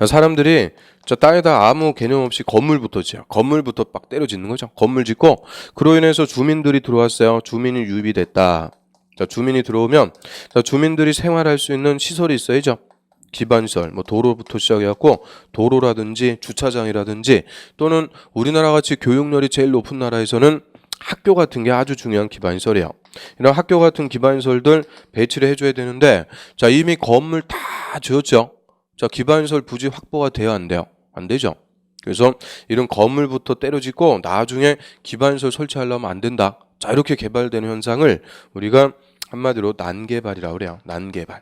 사람들이 저 땅에다 아무 개념 없이 건물부터 지어요. 건물부터 막 때려 짓는 거죠. 건물 짓고 그로 인해서 주민들이 들어왔어요. 주민이 유입이 됐다. 자, 주민이 들어오면 자, 주민들이 생활할 수 있는 시설이 있어야죠. 기반시설, 뭐 도로부터 시작해갖고 도로라든지 주차장이라든지 또는 우리나라 같이 교육열이 제일 높은 나라에서는 학교 같은 게 아주 중요한 기반시설이에요. 이런 학교 같은 기반시설들 배치를 해줘야 되는데 자, 이미 건물 다 지었죠. 자, 기반시설 부지 확보가 돼야 안 돼요? 안 되죠. 그래서 이런 건물부터 때려짓고 나중에 기반시설 설치하려면 안 된다. 자, 이렇게 개발되는 현상을 우리가 한마디로 난개발이라고 그래요. 난개발.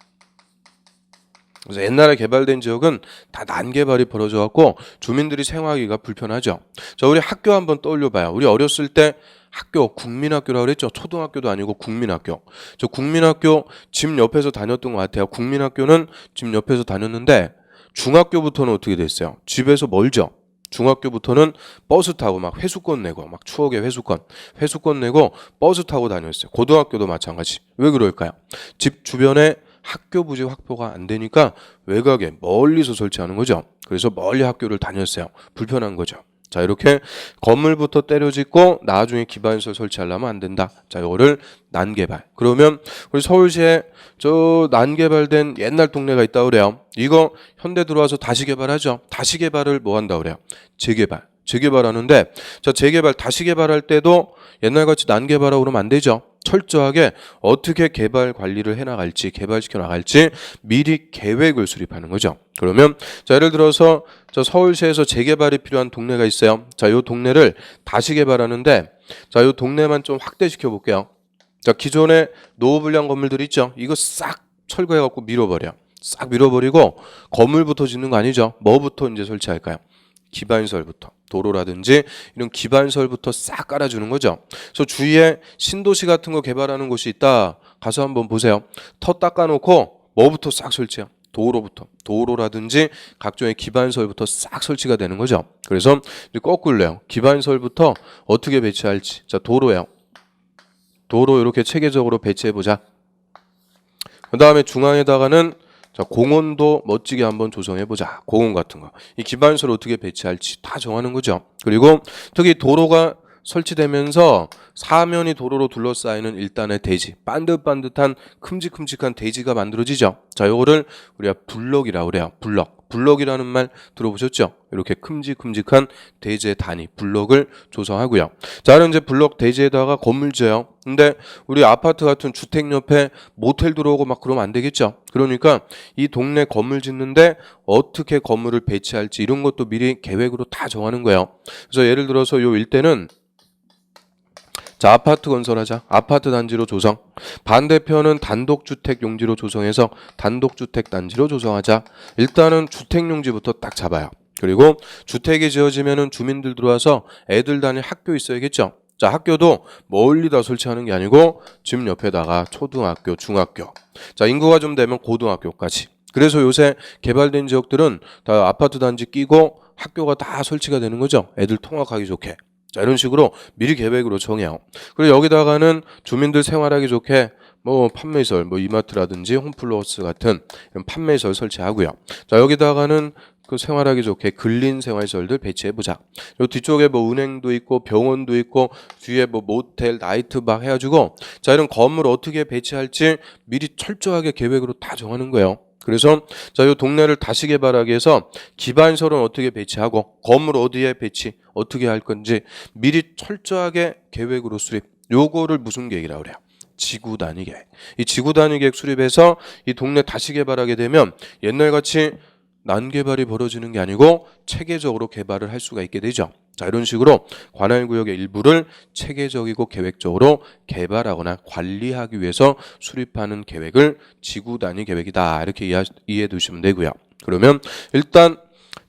그래서 옛날에 개발된 지역은 다 난개발이 벌어져 갖고 주민들이 생활하기가 불편하죠. 자, 우리 학교 한번 떠올려 봐요. 우리 어렸을 때 학교, 국민학교라고 그랬죠. 초등학교도 아니고 국민학교. 저 국민학교 집 옆에서 다녔던 것 같아요. 국민학교는 집 옆에서 다녔는데 중학교부터는 어떻게 됐어요? 집에서 멀죠. 중학교부터는 버스 타고 막 회수권 내고 막 추억의 회수권 내고 버스 타고 다녔어요. 고등학교도 마찬가지. 왜 그럴까요? 집 주변에 학교 부지 확보가 안 되니까 외곽에 멀리서 설치하는 거죠. 그래서 멀리 학교를 다녔어요. 불편한 거죠. 자, 이렇게 건물부터 때려짓고 나중에 기반시설 설치하려면 안 된다. 자, 이거를 난개발. 그러면 우리 서울시에 저 난개발된 옛날 동네가 있다고 그래요. 이거 현대 들어와서 다시 개발하죠. 다시 개발을 뭐 한다고 그래요? 재개발하는데 자, 재개발 다시 개발할 때도 옛날같이 난개발하고 그러면 안 되죠. 철저하게 어떻게 개발 관리를 해나갈지 개발시켜 나갈지 미리 계획을 수립하는 거죠. 그러면 자, 예를 들어서 저 서울시에서 재개발이 필요한 동네가 있어요. 자, 이 동네를 다시 개발하는데 자, 이 동네만 좀 확대시켜 볼게요. 자, 기존에 노후불량 건물들 있죠. 이거 싹 철거해 갖고 밀어버려. 싹 밀어버리고 건물부터 짓는 거 아니죠. 뭐부터 이제 설치할까요? 기반시설부터 도로라든지 이런 기반시설부터 싹 깔아주는 거죠. 그래서 주위에 신도시 같은 거 개발하는 곳이 있다. 가서 한번 보세요. 터 닦아놓고 뭐부터 싹 설치해요? 도로라든지 각종의 기반시설부터 싹 설치가 되는 거죠. 그래서 이제 거꾸로요. 기반시설부터 어떻게 배치할지. 자, 도로예요. 도로 이렇게 체계적으로 배치해보자. 그 다음에 중앙에다가는 자, 공원도 멋지게 한번 조성해보자. 공원 같은 거. 이 기반시설을 어떻게 배치할지 다 정하는 거죠. 그리고 특히 도로가 설치되면서 사면이 도로로 둘러싸이는 일단의 대지, 반듯반듯한 큼직큼직한 대지가 만들어지죠. 자, 요거를 우리가 블럭이라고 그래요. 블럭이라는 말 들어보셨죠? 이렇게 큼직큼직한 대지의 단위, 블럭을 조성하고요. 자, 이제 블럭 대지에다가 건물 지어요. 근데 우리 아파트 같은 주택 옆에 모텔 들어오고 막 그러면 안 되겠죠. 그러니까 이 동네 건물 짓는데 어떻게 건물을 배치할지 이런 것도 미리 계획으로 다 정하는 거예요. 그래서 예를 들어서 요 일대는 자, 아파트 건설하자. 아파트 단지로 조성. 반대편은 단독주택 용지로 조성해서 단독주택 단지로 조성하자. 일단은 주택 용지부터 딱 잡아요. 그리고 주택이 지어지면은 주민들 들어와서 애들 다닐 학교 있어야겠죠. 자, 학교도 멀리다 설치하는 게 아니고 집 옆에다가 초등학교, 중학교. 자, 인구가 좀 되면 고등학교까지. 그래서 요새 개발된 지역들은 다 아파트 단지 끼고 학교가 다 설치가 되는 거죠. 애들 통학하기 좋게. 자, 이런 식으로 미리 계획으로 정해요. 그리고 여기다가는 주민들 생활하기 좋게 뭐 판매시설, 뭐 이마트라든지 홈플러스 같은 이런 판매시설 설치하고요. 자, 여기다가는 그 생활하기 좋게 근린 생활시설들 배치해보자. 요 뒤쪽에 뭐 은행도 있고 병원도 있고 뒤에 뭐 모텔, 나이트바 해가지고 자, 이런 건물 어떻게 배치할지 미리 철저하게 계획으로 다 정하는 거예요. 그래서 자, 이 동네를 다시 개발하기 위해서 기반시설은 어떻게 배치하고 건물 어디에 배치 어떻게 할 건지 미리 철저하게 계획으로 수립. 요거를 무슨 계획이라고 그래요? 지구 단위 계획. 이 지구 단위 계획 수립해서 이 동네 다시 개발하게 되면 옛날같이 난개발이 벌어지는 게 아니고 체계적으로 개발을 할 수가 있게 되죠. 자, 이런 식으로 관할구역의 일부를 체계적이고 계획적으로 개발하거나 관리하기 위해서 수립하는 계획을 지구 단위 계획이다. 이렇게 이해해 두시면 되고요. 그러면 일단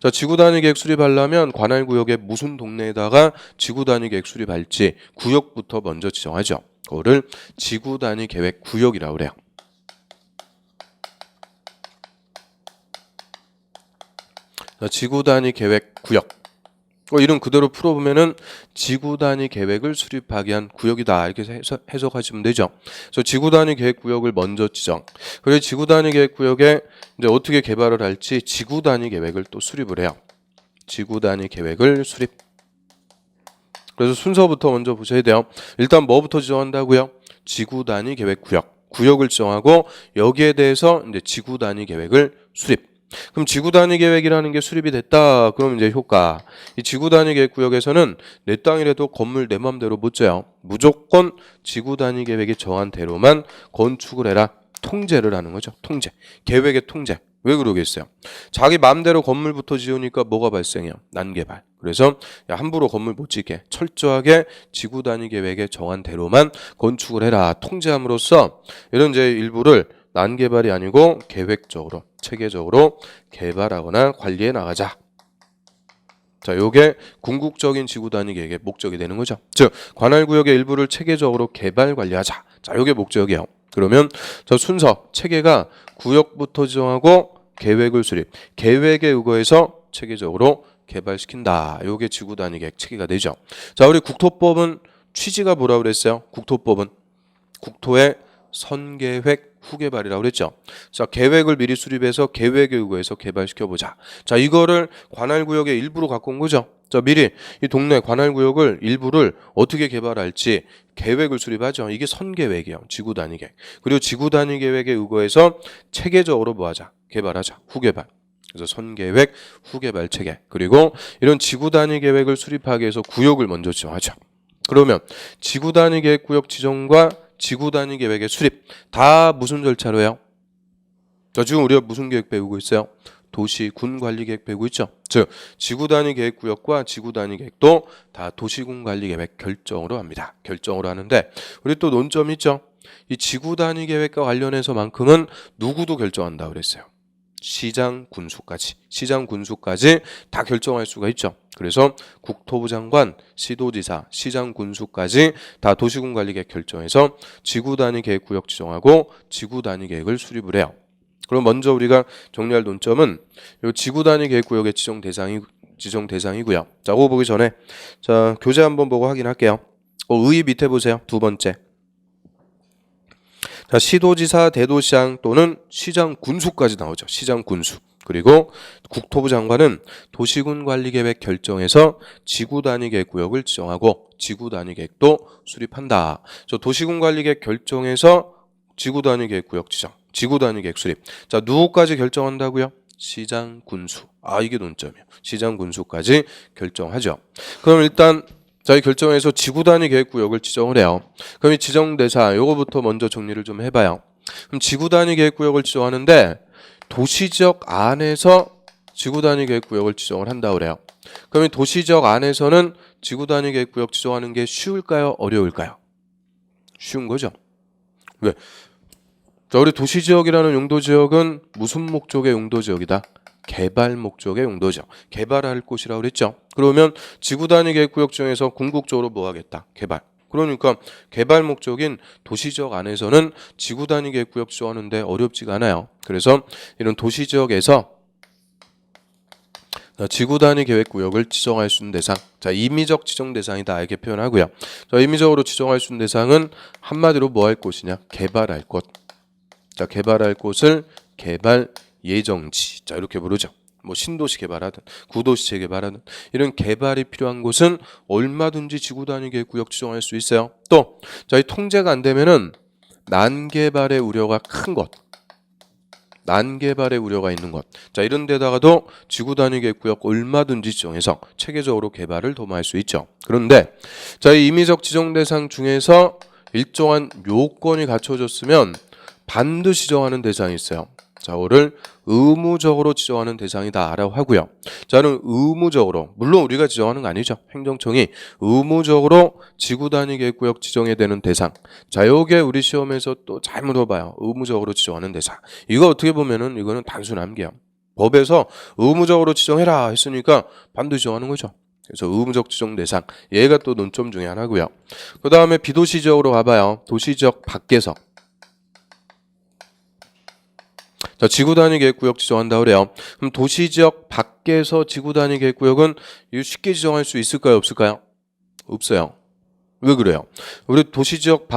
자, 지구 단위 계획 수립하려면 관할 구역의 무슨 동네에다가 지구 단위 계획 수립할지 구역부터 먼저 지정하죠. 그거를 지구 단위 계획 구역이라고 그래요. 자, 지구 단위 계획 구역. 이름 그대로 풀어보면은 지구 단위 계획을 수립하기 위한 구역이다 이렇게 해석하시면 되죠. 그래서 지구 단위 계획 구역을 먼저 지정. 그리고 지구 단위 계획 구역에 이제 어떻게 개발을 할지 지구 단위 계획을 또 수립을 해요. 지구 단위 계획을 수립. 그래서 순서부터 먼저 보셔야 돼요. 일단 뭐부터 지정한다고요? 지구 단위 계획 구역. 구역을 지정하고 여기에 대해서 이제 지구 단위 계획을 수립. 그럼 지구 단위 계획이라는 게 수립이 됐다. 그럼 이제 효과. 이 지구 단위 계획 구역에서는 내 땅이라도 건물 내 맘대로 못 져요. 무조건 지구 단위 계획이 정한 대로만 건축을 해라. 통제를 하는 거죠. 통제. 계획의 통제. 왜 그러겠어요? 자기 마음대로 건물부터 지으니까 뭐가 발생해요? 난개발. 그래서 야, 함부로 건물 못 짓게 철저하게 지구 단위 계획에 정한 대로만 건축을 해라. 통제함으로써 이런 이제 일부를 난개발이 아니고 계획적으로 체계적으로 개발하거나 관리해 나가자. 자, 요게 궁극적인 지구 단위 계획의 목적이 되는 거죠. 즉, 관할 구역의 일부를 체계적으로 개발 관리하자. 자, 요게 목적이에요. 그러면 저 순서 체계가 구역부터 지정하고 계획을 수립. 계획에 의거해서 체계적으로 개발시킨다. 요게 지구 단위 계획 체계가 되죠. 자, 우리 국토법은 취지가 뭐라고 그랬어요? 국토법은 국토의 선계획 후개발이라고 그랬죠. 자, 계획을 미리 수립해서 계획에 의거해서 개발시켜보자. 자, 이거를 관할구역의 일부로 갖고 온 거죠. 자, 미리 이 동네 관할구역을 일부를 어떻게 개발할지 계획을 수립하죠. 이게 선계획이에요. 지구 단위 계획. 그리고 지구 단위 계획에 의거해서 체계적으로 뭐하자? 개발하자. 후개발. 그래서 선계획, 후개발 체계. 그리고 이런 지구 단위 계획을 수립하기 위해서 구역을 먼저 지정하죠. 그러면 지구 단위 계획 구역 지정과 지구 단위 계획의 수립 다 무슨 절차로 해요? 자, 지금 우리가 무슨 계획 배우고 있어요? 도시 군 관리 계획 배우고 있죠. 즉 지구 단위 계획 구역과 지구 단위 계획도 다 도시군 관리 계획 결정으로 합니다. 결정으로 하는데 우리 또 논점이 있죠. 이 지구 단위 계획과 관련해서만큼은 누구도 결정한다 그랬어요. 시장 군수까지 다 결정할 수가 있죠. 그래서 국토부 장관, 시도지사, 시장 군수까지 다 도시군 관리 계획 결정해서 지구 단위 계획 구역 지정하고 지구 단위 계획을 수립을 해요. 그럼 먼저 우리가 정리할 논점은 이 지구 단위 계획 구역의 지정 대상이고요. 자, 그거 보기 전에 자, 교재 한번 보고 확인할게요. 의 밑에 보세요. 두 번째. 자, 시도지사, 대도시장 또는 시장 군수까지 나오죠. 시장 군수. 그리고 국토부 장관은 도시군 관리 계획 결정해서 지구 단위 계획 구역을 지정하고 지구 단위 계획도 수립한다. 저 도시군 관리 계획 결정해서 지구 단위 계획 구역 지정, 지구 단위 계획 수립. 자, 누구까지 결정한다고요? 시장 군수. 아, 이게 논점이에요. 시장 군수까지 결정하죠. 그럼 일단 자, 이 결정해서 지구 단위 계획 구역을 지정을 해요. 그럼 이 지정 대상 요거부터 먼저 정리를 좀 해봐요. 그럼 지구 단위 계획 구역을 지정하는데 도시지역 안에서 지구 단위 계획 구역을 지정을 한다 그래요. 그럼 이 도시지역 안에서는 지구 단위 계획 구역 지정하는 게 쉬울까요? 어려울까요? 쉬운 거죠. 왜? 자, 우리 도시지역이라는 용도지역은 무슨 목적의 용도지역이다? 개발 목적의 용도죠. 개발할 곳이라고 그랬죠. 그러면 지구 단위 계획 구역 중에서 궁극적으로 뭐 하겠다? 개발. 그러니까 개발 목적인 도시지역 안에서는 지구 단위 계획 구역 지정하는데 어렵지가 않아요. 그래서 이런 도시지역에서 지구 단위 계획 구역을 지정할 수 있는 대상. 자, 임의적 지정 대상이다 이렇게 표현하고요. 자, 임의적으로 지정할 수 있는 대상은 한마디로 뭐 할 곳이냐? 개발할 곳. 자, 개발할 곳을 개발 예정지. 자, 이렇게 부르죠. 뭐 신도시 개발하든 구도시 재개발하든 이런 개발이 필요한 곳은 얼마든지 지구 단위 계획 구역 지정할 수 있어요. 또, 자, 이 통제가 안 되면은 난개발의 우려가 큰 곳. 난개발의 우려가 있는 것. 자, 이런 데다가도 지구 단위 계획 구역 얼마든지 지정해서 체계적으로 개발을 도모할 수 있죠. 그런데 자, 이 임의적 지정 대상 중에서 일정한 요건이 갖춰졌으면 반드시 지정하는 대상이 있어요. 자, 이거를 의무적으로 지정하는 대상이다 라고 하고요. 자, 그럼 의무적으로, 물론 우리가 지정하는 거 아니죠. 행정청이 의무적으로 지구 단위 계획 구역 지정해야 되는 대상. 자, 요게 우리 시험에서 또 잘 물어봐요. 의무적으로 지정하는 대상. 이거 어떻게 보면은 이거는 단순 암기야. 법에서 의무적으로 지정해라 했으니까 반드시 정하는 거죠. 그래서 의무적 지정 대상, 얘가 또 논점 중에 하나고요. 그 다음에 비도시적으로 가봐요. 도시적 밖에서. 자, 지구 단위 계획구역 지정한다 그래요. 그럼 도시지역 밖에서 지구 단위 계획구역은 쉽게 지정할 수 있을까요? 없을까요? 없어요. 왜 그래요? 우리 도시지역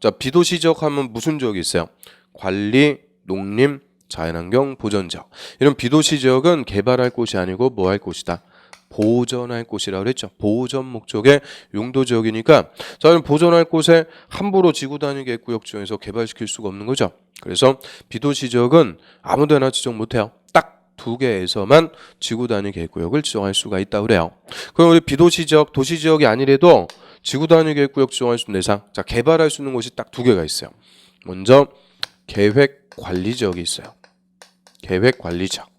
자, 비도시지역 하면 무슨 지역이 있어요? 관리, 농림, 자연환경, 보전지역. 이런 비도시지역은 개발할 곳이 아니고 뭐 할 곳이다? 보전할 곳이라고 그랬죠. 보전 목적의 용도지역이니까 저는 보전할 곳에 함부로 지구 단위 계획구역 지정해서 개발시킬 수가 없는 거죠. 그래서 비도시지역은 아무데나 지정 못해요. 딱 두 개에서만 지구 단위 계획구역을 지정할 수가 있다고 그래요. 그럼 우리 비도시지역, 도시지역이 아니래도 지구 단위 계획구역 지정할 수 있는 대상, 자, 개발할 수 있는 곳이 딱 두 개가 있어요. 먼저 계획관리지역이 있어요. 계획관리지역.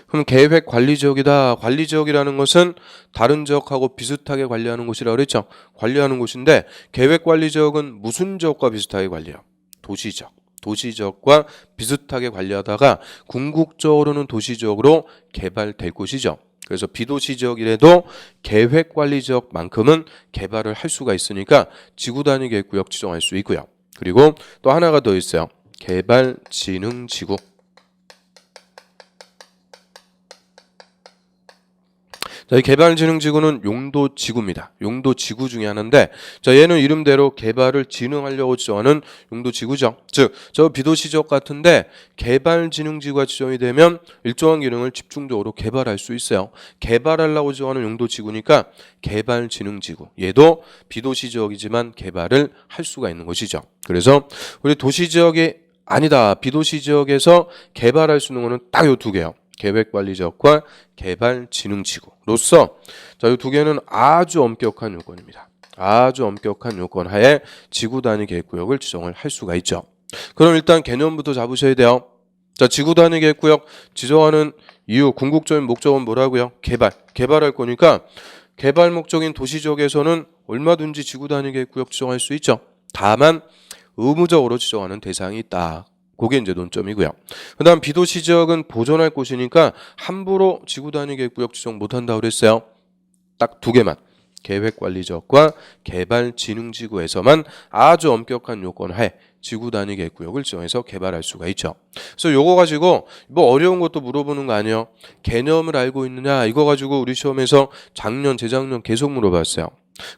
그럼 계획관리지역이다. 관리지역이라는 것은 다른 지역하고 비슷하게 관리하는 곳이라고 그랬죠. 관리하는 곳인데 계획관리지역은 무슨 지역과 비슷하게 관리해요? 도시지역. 도시지역과 비슷하게 관리하다가 궁극적으로는 도시지역으로 개발될 곳이죠. 그래서 비도시지역이라도 계획관리지역만큼은 개발을 할 수가 있으니까 지구 단위 계획구역 지정할 수 있고요. 그리고 또 하나가 더 있어요. 개발진흥지구. 자, 이 개발진흥지구는 용도지구입니다. 용도지구 중에 하나인데, 자, 얘는 이름대로 개발을 진흥하려고 지정하는 용도지구죠. 즉, 저 비도시지역 같은데 개발진흥지구가 지정이 되면 일정한 기능을 집중적으로 개발할 수 있어요. 개발하려고 지정하는 용도지구니까 개발진흥지구. 얘도 비도시지역이지만 개발을 할 수가 있는 것이죠. 그래서 우리 도시지역이 아니다. 비도시지역에서 개발할 수 있는 거는 딱 요 두 개요. 계획관리지역과 개발진흥지구로서 자, 이 두 개는 아주 엄격한 요건입니다. 아주 엄격한 요건 하에 지구 단위 계획구역을 지정을 할 수가 있죠. 그럼 일단 개념부터 잡으셔야 돼요. 자, 지구 단위 계획구역 지정하는 이유, 궁극적인 목적은 뭐라고요? 개발할 거니까 개발 목적인 도시지역에서는 얼마든지 지구 단위 계획구역 지정할 수 있죠. 다만 의무적으로 지정하는 대상이 있다. 그게 이제 논점이고요. 그 다음 비도시 지역은 보존할 곳이니까 함부로 지구 단위 계획구역 지정 못한다고 그랬어요. 딱 두 개만. 계획관리지역과 개발진흥지구에서만 아주 엄격한 요건 하에 지구 단위 계획구역을 지정해서 개발할 수가 있죠. 그래서 요거 가지고 뭐 어려운 것도 물어보는 거 아니에요. 개념을 알고 있느냐 이거 가지고 우리 시험에서 작년, 재작년 계속 물어봤어요.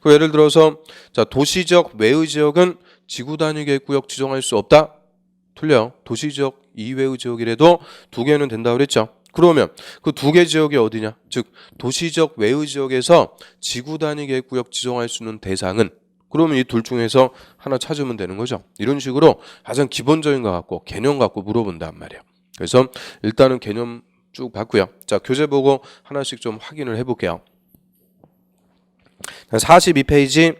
그 예를 들어서 자, 도시지역 외의 지역은 지구 단위 계획구역 지정할 수 없다. 틀려요. 도시지역 이외의 지역이라도 두 개는 된다고 그랬죠. 그러면 그 두 개 지역이 어디냐? 즉 도시지역 외의 지역에서 지구 단위 계획구역 지정할 수 있는 대상은 그러면 이 둘 중에서 하나 찾으면 되는 거죠. 이런 식으로 가장 기본적인 거 갖고 개념 갖고 물어본단 말이에요. 그래서 일단은 개념 쭉 봤고요. 자, 교재 보고 하나씩 좀 확인을 해볼게요. 42페이지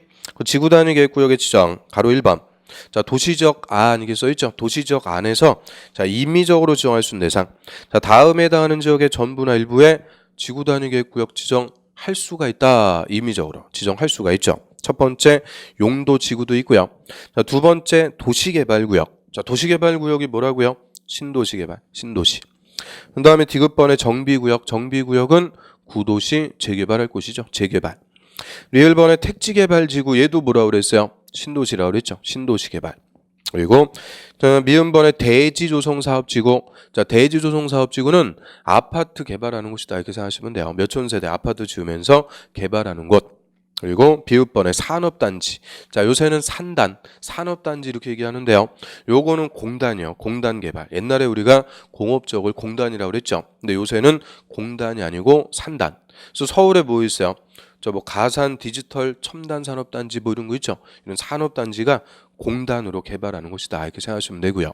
지구 단위 계획구역의 지정 가로 1번. 자, 도시지역 안 이게 써있죠. 도시지역 안에서 자, 임의적으로 지정할 수 있는 대상. 자, 다음에 해당하는 지역의 전부나 일부에 지구 단위 계획구역 지정할 수가 있다. 임의적으로 지정할 수가 있죠. 첫 번째 용도 지구도 있고요. 자, 두 번째 도시개발구역. 자, 도시개발구역이 뭐라고요? 신도시개발, 신도시. 그 다음에 디귿번의 정비구역. 정비구역은 구도시 재개발할 곳이죠. 재개발. 리을번의 택지개발지구 얘도 뭐라고 그랬어요? 신도시라고 그랬죠. 신도시 개발. 그리고 미음번의 대지조성사업지구. 자, 대지조성사업지구는 아파트 개발하는 곳이다 이렇게 생각하시면 돼요. 몇천 세대 아파트 지으면서 개발하는 곳. 그리고 비읍번의 산업단지. 자, 요새는 산업단지 이렇게 얘기하는데요. 요거는 공단이요. 공단 개발. 옛날에 우리가 공업적을 공단이라고 그랬죠. 근데 요새는 공단이 아니고 산단. 그래서 서울에 뭐 있어요? 저 뭐 가산 디지털 첨단 산업단지 뭐 이런 거 있죠. 이런 산업단지가 공단으로 개발하는 곳이다 이렇게 생각하시면 되고요.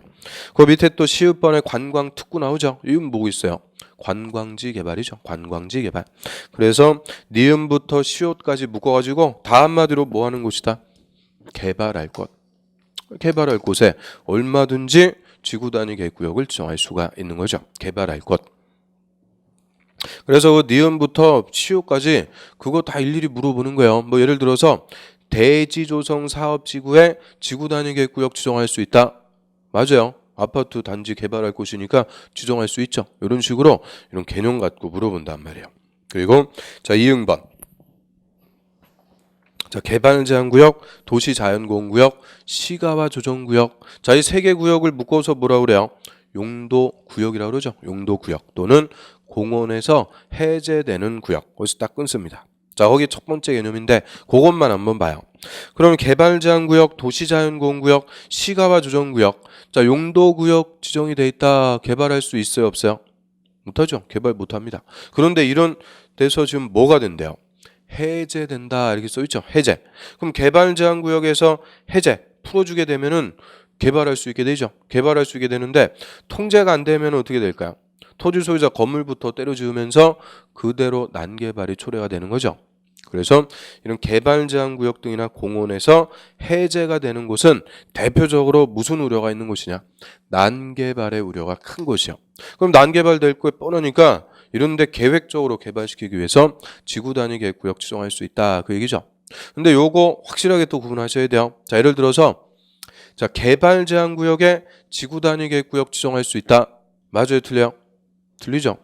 그 밑에 또 시읍번에 관광특구 나오죠. 이건 뭐고 있어요? 관광지 개발이죠. 관광지 개발. 그래서 니은부터 시옷까지 묶어가지고 다 한마디로 뭐 하는 곳이다? 개발할 것. 개발할 곳에 얼마든지 지구 단위 계획구역을 지정할 수가 있는 거죠. 개발할 것. 그래서 그 니은부터 시효까지 그거 다 일일이 물어보는 거예요. 뭐 예를 들어서 대지조성 사업지구에 지구 단위 계획구역 지정할 수 있다. 맞아요. 아파트 단지 개발할 곳이니까 지정할 수 있죠. 이런 식으로 이런 개념 갖고 물어본단 말이에요. 그리고 자, 이응번. 자, 개발제한구역, 도시자연보호구역, 시가와 조정구역. 자, 이 세 개 구역을 묶어서 뭐라 그래요? 용도구역이라고 그러죠. 용도구역 또는 공원에서 해제되는 구역. 거기서 딱 끊습니다. 자, 거기 첫 번째 개념인데 그것만 한번 봐요. 그럼 개발제한구역, 도시자연보호구역, 시가와 조정구역. 자, 용도구역 지정이 돼 있다. 개발할 수 있어요, 없어요? 못하죠. 개발 못합니다. 그런데 이런 데서 지금 뭐가 된대요? 해제된다 이렇게 써있죠. 해제. 그럼 개발제한구역에서 해제 풀어주게 되면은 개발할 수 있게 되죠. 개발할 수 있게 되는데 통제가 안 되면 어떻게 될까요? 토지 소유자 건물부터 때려 지으면서 그대로 난개발이 초래가 되는 거죠. 그래서 이런 개발제한구역 등이나 공원에서 해제가 되는 곳은 대표적으로 무슨 우려가 있는 곳이냐? 난개발의 우려가 큰 곳이요. 그럼 난개발 될 거 뻔하니까 이런데 계획적으로 개발시키기 위해서 지구 단위 계획구역 지정할 수 있다 그 얘기죠. 근데 요거 확실하게 또 구분하셔야 돼요. 자, 예를 들어서 자, 개발 제한 구역에 지구 단위 계획구역 지정할 수 있다. 맞아요, 틀려요? 틀리죠.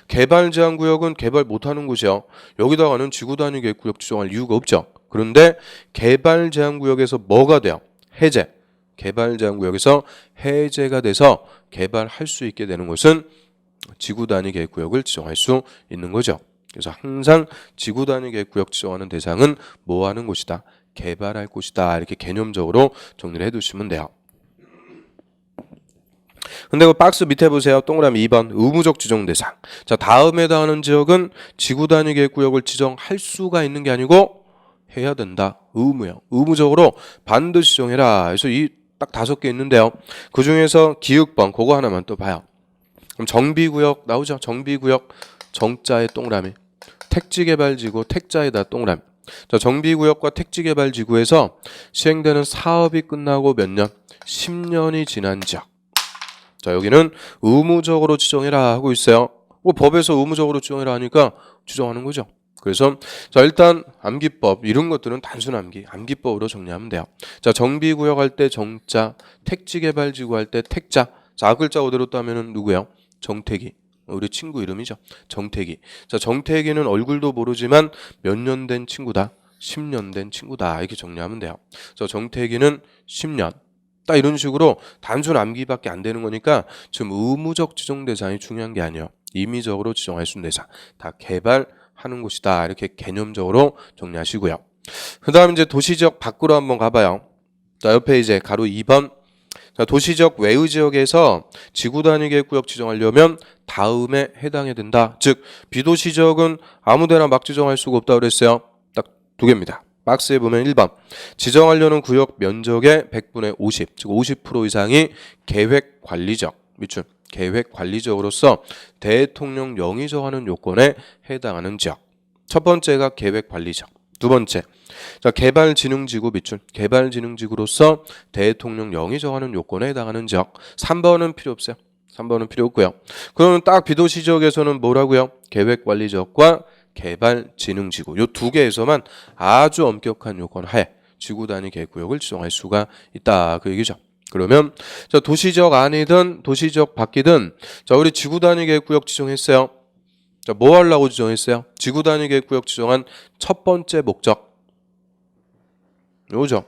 개발 제한 구역은 개발 못하는 곳이요. 여기다가는 지구 단위 계획구역 지정할 이유가 없죠. 그런데 개발 제한 구역에서 뭐가 돼요? 해제. 개발 제한 구역에서 해제가 돼서 개발할 수 있게 되는 곳은 지구 단위 계획구역을 지정할 수 있는 거죠. 그래서 항상 지구 단위 계획구역 지정하는 대상은 뭐 하는 곳이다? 개발할 곳이다. 이렇게 개념적으로 정리를 해두시면 돼요. 근데 그 박스 밑에 보세요. 동그라미 2번 의무적 지정 대상. 자, 다음에 해당하는 지역은 지구 단위 계획구역을 지정할 수가 있는 게 아니고 해야 된다. 의무예요. 의무적으로 반드시 지정해라. 그래서 이 딱 5개 있는데요. 그 중에서 기획번 그거 하나만 또 봐요. 그럼 정비구역 나오죠. 정비구역 정자의 동그라미. 택지개발지구 택자에다 동그라미. 자, 정비구역과 택지개발지구에서 시행되는 사업이 끝나고 몇 년? 10년이 지난 지역. 자, 여기는 의무적으로 지정해라 하고 있어요. 법에서 의무적으로 지정해라 하니까 지정하는 거죠. 그래서 자, 일단 암기법 이런 것들은 단순 암기법으로 정리하면 돼요. 자, 정비구역 할 때 정자, 택지개발지구 할 때 택자. 자, 글자 그대로 따면은 누구예요? 정태기. 우리 친구 이름이죠. 정태기. 자, 정태기는 얼굴도 모르지만 몇 년 된 친구다. 10년 된 친구다. 이렇게 정리하면 돼요. 자, 정태기는 10년. 딱 이런 식으로 단순 암기밖에 안 되는 거니까 지금 의무적 지정 대상이 중요한 게 아니에요. 임의적으로 지정할 수 있는 대상. 다 개발하는 곳이다. 이렇게 개념적으로 정리하시고요. 그 다음 이제 도시지역 밖으로 한번 가봐요. 자, 옆에 이제 가로 2번. 자, 도시적 외의 지역에서 지구 단위 계획구역 지정하려면 다음에 해당해야 된다. 즉 비도시 지역은 아무데나 막 지정할 수가 없다고 그랬어요. 딱 2개입니다. 박스에 보면 1번 지정하려는 구역 면적의 100분의 50, 즉 50% 이상이 계획관리적, 밑줄 계획관리적으로서 대통령 영이 정하는 요건에 해당하는 지역. 첫 번째가 계획관리적. 두 번째, 자, 개발진흥지구 밑줄 개발진흥지구로서 대통령 영이 정하는 요건에 해당하는 지역. 3번은 필요 없어요. 3번은 필요 없고요. 그러면 딱 비도시 지역에서는 뭐라고요? 계획관리지역과 개발진흥지구 요 2개에서만 아주 엄격한 요건 하에 지구 단위 계획구역을 지정할 수가 있다 그 얘기죠. 그러면 자, 도시지역 안이든 도시지역 밖이든 자, 우리 지구 단위 계획구역 지정했어요. 자, 뭐 하려고 지정했어요? 지구 단위 계획구역 지정한 첫 번째 목적 요죠.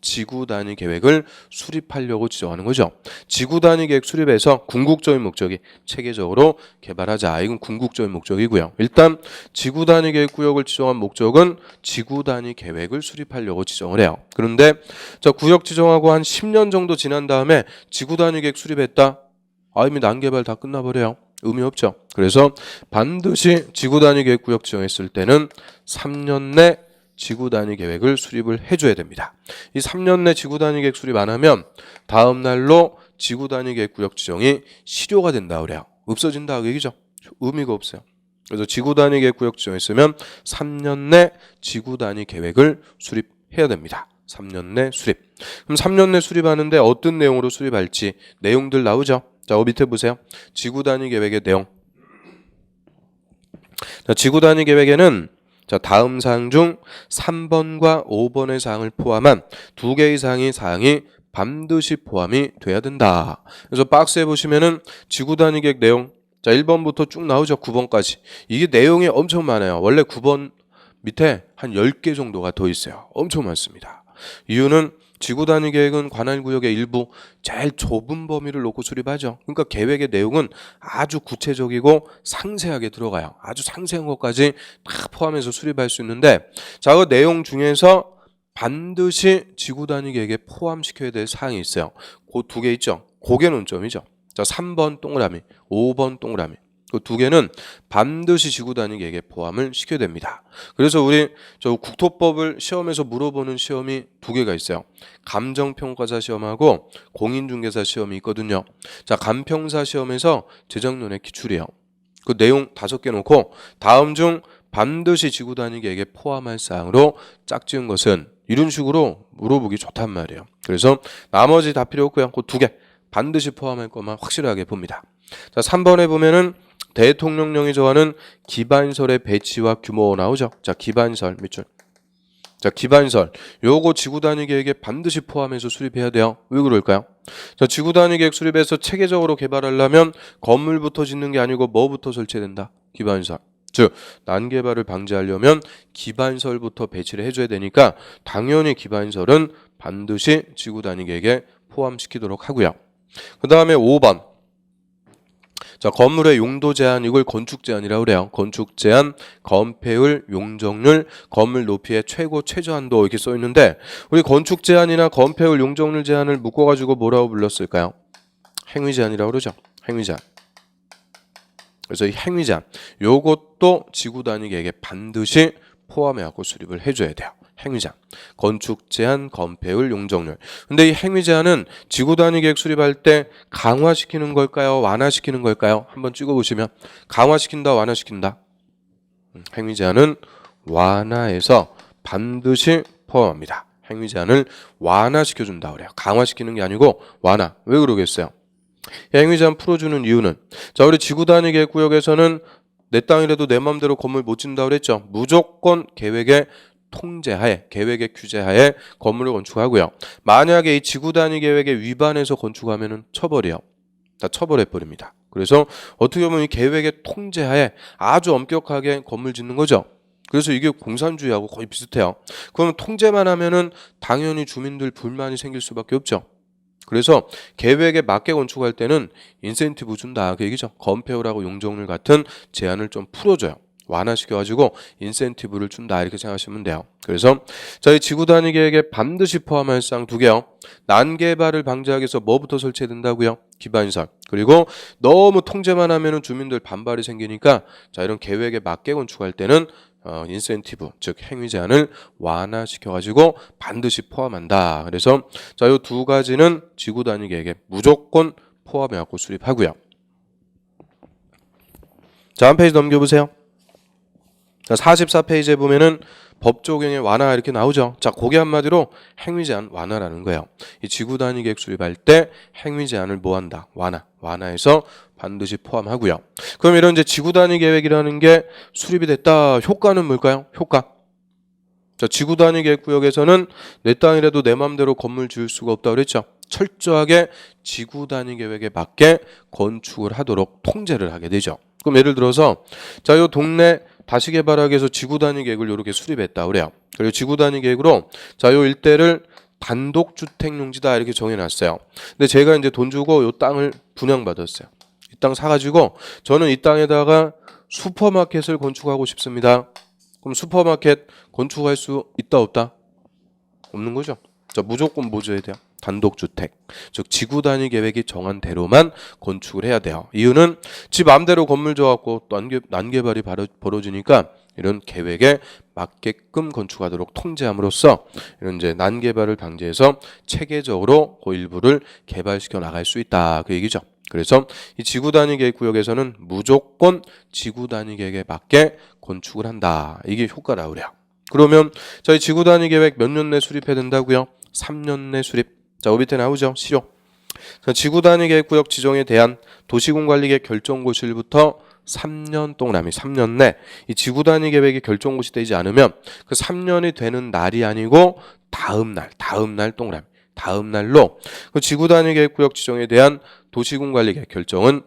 지구 단위 계획을 수립하려고 지정하는 거죠. 지구 단위 계획 수립에서 궁극적인 목적이 체계적으로 개발하자. 이건 궁극적인 목적이고요. 일단 지구 단위 계획 구역을 지정한 목적은 지구 단위 계획을 수립하려고 지정을 해요. 그런데 저 구역 지정하고 한 10년 정도 지난 다음에 지구 단위 계획 수립했다. 이미 난개발 다 끝나버려요. 의미 없죠. 그래서 반드시 지구 단위 계획 구역 지정했을 때는 3년 내 지구 단위 계획을 수립을 해줘야 됩니다. 이 3년 내 지구 단위 계획 수립 안 하면 다음 날로 지구 단위 계획 구역 지정이 실효가 된다 그래요. 없어진다 그 얘기죠. 의미가 없어요. 그래서 지구 단위 계획 구역 지정했으면 3년 내 지구 단위 계획을 수립해야 됩니다. 3년 내 수립. 그럼 3년 내 수립하는데 어떤 내용으로 수립할지 내용들 나오죠. 자, 밑에 보세요. 지구 단위 계획의 내용. 자, 지구 단위 계획에는 자, 다음 사항 중 3번과 5번의 사항을 포함한 2개 이상의 사항이 반드시 포함이 돼야 된다. 그래서 박스에 보시면은 지구 단위 계획 내용, 자 1번부터 쭉 나오죠. 9번까지. 이게 내용이 엄청 많아요. 원래 9번 밑에 한 10개 정도가 더 있어요. 엄청 많습니다. 이유는 지구 단위 계획은 관할 구역의 일부 제일 좁은 범위를 놓고 수립하죠. 그러니까 계획의 내용은 아주 구체적이고 상세하게 들어가요. 아주 상세한 것까지 다 포함해서 수립할 수 있는데, 자, 그 내용 중에서 반드시 지구 단위 계획에 포함시켜야 될 사항이 있어요. 그 두 개 있죠. 그게 논점이죠. 자, 3번 동그라미, 5번 동그라미. 그 두 개는 반드시 지구 단위 계획에 포함을 시켜야 됩니다. 그래서 우리 저 국토법을 시험에서 물어보는 시험이 두 개가 있어요. 감정평가사 시험하고 공인중개사 시험이 있거든요. 자, 감평사 시험에서 재정론의 기출이에요. 그 내용 5개 놓고 다음 중 반드시 지구 단위 계획에 포함할 사항으로 짝지은 것은, 이런 식으로 물어보기 좋단 말이에요. 그래서 나머지 다 필요 없고요. 그 두 개 반드시 포함할 것만 확실하게 봅니다. 자, 3번에 보면은 대통령령이 정하는 기반설의 배치와 규모 나오죠. 자, 기반설 밑줄. 자, 기반설. 요거 지구 단위 계획에 반드시 포함해서 수립해야 돼요. 왜 그럴까요? 자, 지구 단위 계획 수립해서 체계적으로 개발하려면 건물부터 짓는 게 아니고 뭐부터 설치해야 된다? 기반설. 즉, 난개발을 방지하려면 기반설부터 배치를 해줘야 되니까 당연히 기반설은 반드시 지구 단위 계획에 포함시키도록 하고요. 그 다음에 5번. 자, 건물의 용도 제한, 이걸 건축 제한이라고 그래요. 건축 제한, 건폐율, 용적률, 건물 높이의 최고 최저한도 이렇게 써 있는데, 우리 건축 제한이나 건폐율, 용적률 제한을 묶어 가지고 뭐라고 불렀을까요? 행위 제한이라고 그러죠. 행위 제한. 그래서 이 행위 제한, 요것도 지구 단위 계획에 반드시 포함해 갖고 수립을 해 줘야 돼요. 행위 제한, 건축 제한, 건폐율, 용적률. 근데 이 행위 제한은 지구 단위 계획 수립할 때 강화시키는 걸까요? 완화시키는 걸까요? 한번 찍어 보시면 강화시킨다, 완화시킨다. 행위 제한은 완화해서 반드시 포함합니다. 행위 제한을 완화시켜 준다 그래요. 강화시키는 게 아니고 완화. 왜 그러겠어요? 행위 제한 풀어주는 이유는, 자, 우리 지구 단위 계획 구역에서는 내 땅이라도 내 마음대로 건물 못 짓는다 그랬죠. 무조건 계획의 통제하에, 계획의 규제하에 건물을 건축하고요. 만약에 이 지구 단위 계획에 위반해서 건축하면은 처벌이요. 다 처벌해 버립니다. 그래서 어떻게 보면 이 계획의 통제하에 아주 엄격하게 건물 짓는 거죠. 그래서 이게 공산주의하고 거의 비슷해요. 그러면 통제만 하면은 당연히 주민들 불만이 생길 수밖에 없죠. 그래서 계획에 맞게 건축할 때는 인센티브 준다 그 얘기죠. 건폐율하고 용적률 같은 제한을 좀 풀어줘요. 완화시켜가지고 인센티브를 준다 이렇게 생각하시면 돼요. 그래서 저희 지구 단위 계획에 반드시 포함할 사항 두 개요. 난개발을 방지하기 위해서 뭐부터 설치해야 된다고요? 기반시설. 그리고 너무 통제만 하면은 주민들 반발이 생기니까, 자, 이런 계획에 맞게 건축할 때는 인센티브, 즉 행위 제한을 완화시켜가지고 반드시 포함한다. 그래서 자, 이 두 가지는 지구 단위 계획에 무조건 포함해갖고 수립하고요. 자, 한 페이지 넘겨보세요. 자, 44페이지에 보면은 법 적용의 완화 이렇게 나오죠. 자, 그게 한마디로 행위 제한 완화라는 거예요. 이 지구 단위 계획 수립할 때 행위 제한을 뭐 한다? 완화해서 반드시 포함하고요. 그럼 이런 이제 지구 단위 계획이라는 게 수립이 됐다. 효과는 뭘까요? 효과. 자, 지구 단위 계획 구역에서는 내 땅이라도 내 마음대로 건물 지을 수가 없다 그랬죠. 철저하게 지구 단위 계획에 맞게 건축을 하도록 통제를 하게 되죠. 그럼 예를 들어서 자, 요 동네 다시 개발하기 위해서 지구 단위 계획을 이렇게 수립했다 그래요. 그리고 지구 단위 계획으로 자, 요 일대를 단독주택 용지다 이렇게 정해놨어요. 근데 제가 이제 돈 주고 요 땅을 분양받았어요. 이 땅 사가지고 저는 이 땅에다가 슈퍼마켓을 건축하고 싶습니다. 그럼 슈퍼마켓 건축할 수 있다 없다? 없는 거죠. 자, 무조건 뭐 줘야 돼요? 단독주택, 즉 지구 단위 계획이 정한 대로만 건축을 해야 돼요. 이유는 지 마음대로 건물 줘갖고 또 난개발이 벌어지니까 이런 계획에 맞게끔 건축하도록 통제함으로써 이런 이제 난개발을 방지해서 체계적으로 그 일부를 개발시켜 나갈 수 있다 그 얘기죠. 그래서 이 지구 단위 계획 구역에서는 무조건 지구 단위 계획에 맞게 건축을 한다. 이게 효과라고 그래요. 그러면 저희 지구 단위 계획 몇 년 내 수립해야 된다고요? 3년 내 수립. 자, 밑에 나오죠. 실효. 지구 단위 계획 구역 지정에 대한 도시공관리계획 결정고시일부터 3년 동그라미 3년 내 이 지구 단위 계획이 결정고시 되지 않으면 그 3년이 되는 날이 아니고 다음 날 동그라미 다음 날로 그 지구 단위 계획구역 지정에 대한 도시군 관리 계획 결정은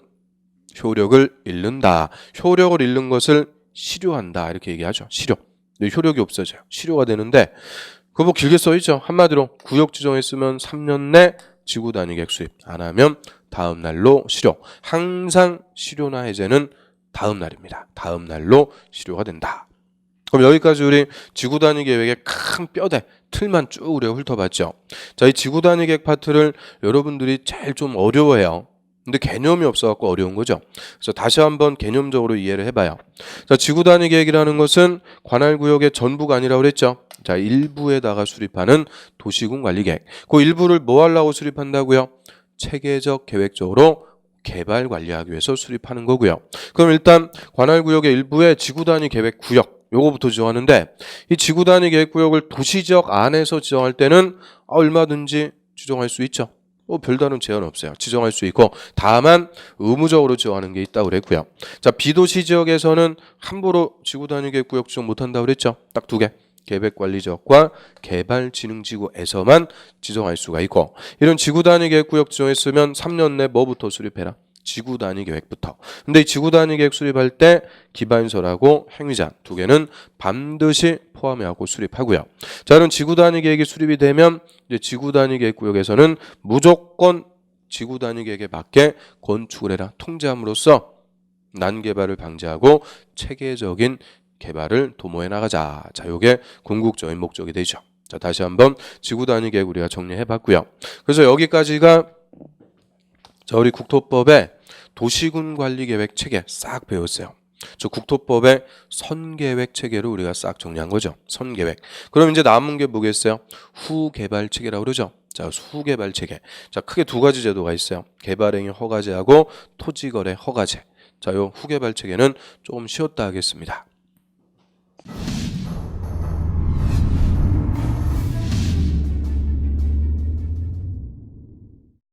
효력을 잃는다. 효력을 잃는 것을 실효한다. 이렇게 얘기하죠. 실효. 효력이 없어져요. 실효가 되는데 그거 뭐 길게 써있죠. 한마디로 구역 지정했으면 3년 내 지구 단위 계획 수립 안 하면 다음 날로 실효. 항상 실효나 해제는 다음 날입니다. 다음 날로 실효가 된다. 그럼 여기까지 우리 지구 단위 계획의 큰 뼈대 틀만 쭉 우리가 훑어봤죠. 자, 이 지구 단위 계획 파트를 여러분들이 제일 좀 어려워해요. 근데 개념이 없어갖고 어려운 거죠. 그래서 다시 한번 개념적으로 이해를 해봐요. 자, 지구 단위 계획이라는 것은 관할 구역의 전부가 아니라고 그랬죠. 자, 일부에다가 수립하는 도시군 관리 계획. 그 일부를 뭐 하려고 수립한다고요? 체계적 계획적으로 개발 관리하기 위해서 수립하는 거고요. 그럼 일단 관할 구역의 일부에 지구 단위 계획 구역 요거부터 지정하는데 이 지구 단위 계획 구역을 도시지역 안에서 지정할 때는 얼마든지 지정할 수 있죠. 별다른 제한 없어요. 지정할 수 있고 다만 의무적으로 지정하는 게 있다고 그랬고요. 자, 비도시 지역에서는 함부로 지구 단위 계획 구역 지정 못 한다고 그랬죠. 딱 두 개. 계획관리지역과 개발진흥지구에서만 지정할 수가 있고 이런 지구 단위 계획 구역 지정했으면 3년 내 뭐부터 수립해라? 지구 단위 계획부터. 근데 이 지구 단위 계획 수립할 때 기반설하고 행위자 두 개는 반드시 포함하고 수립하고요. 자, 그럼 지구 단위 계획이 수립이 되면 이제 지구 단위 계획 구역에서는 무조건 지구 단위 계획에 맞게 건축을 해라. 통제함으로써 난개발을 방지하고 체계적인 개발을 도모해 나가자. 자, 요게 궁극적인 목적이 되죠. 자, 다시 한번 지구 단위 계획 우리가 정리해 봤고요. 그래서 여기까지가 자, 우리 국토법의 도시군 관리 계획 체계 싹 배웠어요. 저 국토법의 선계획 체계로 우리가 싹 정리한 거죠. 선계획. 그럼 이제 남은 게 뭐겠어요? 후개발 체계라고 그러죠. 자, 후개발 체계. 자, 크게 두 가지 제도가 있어요. 개발행위 허가제하고 토지거래 허가제. 자, 요 후개발 체계는 조금 쉬었다 하겠습니다.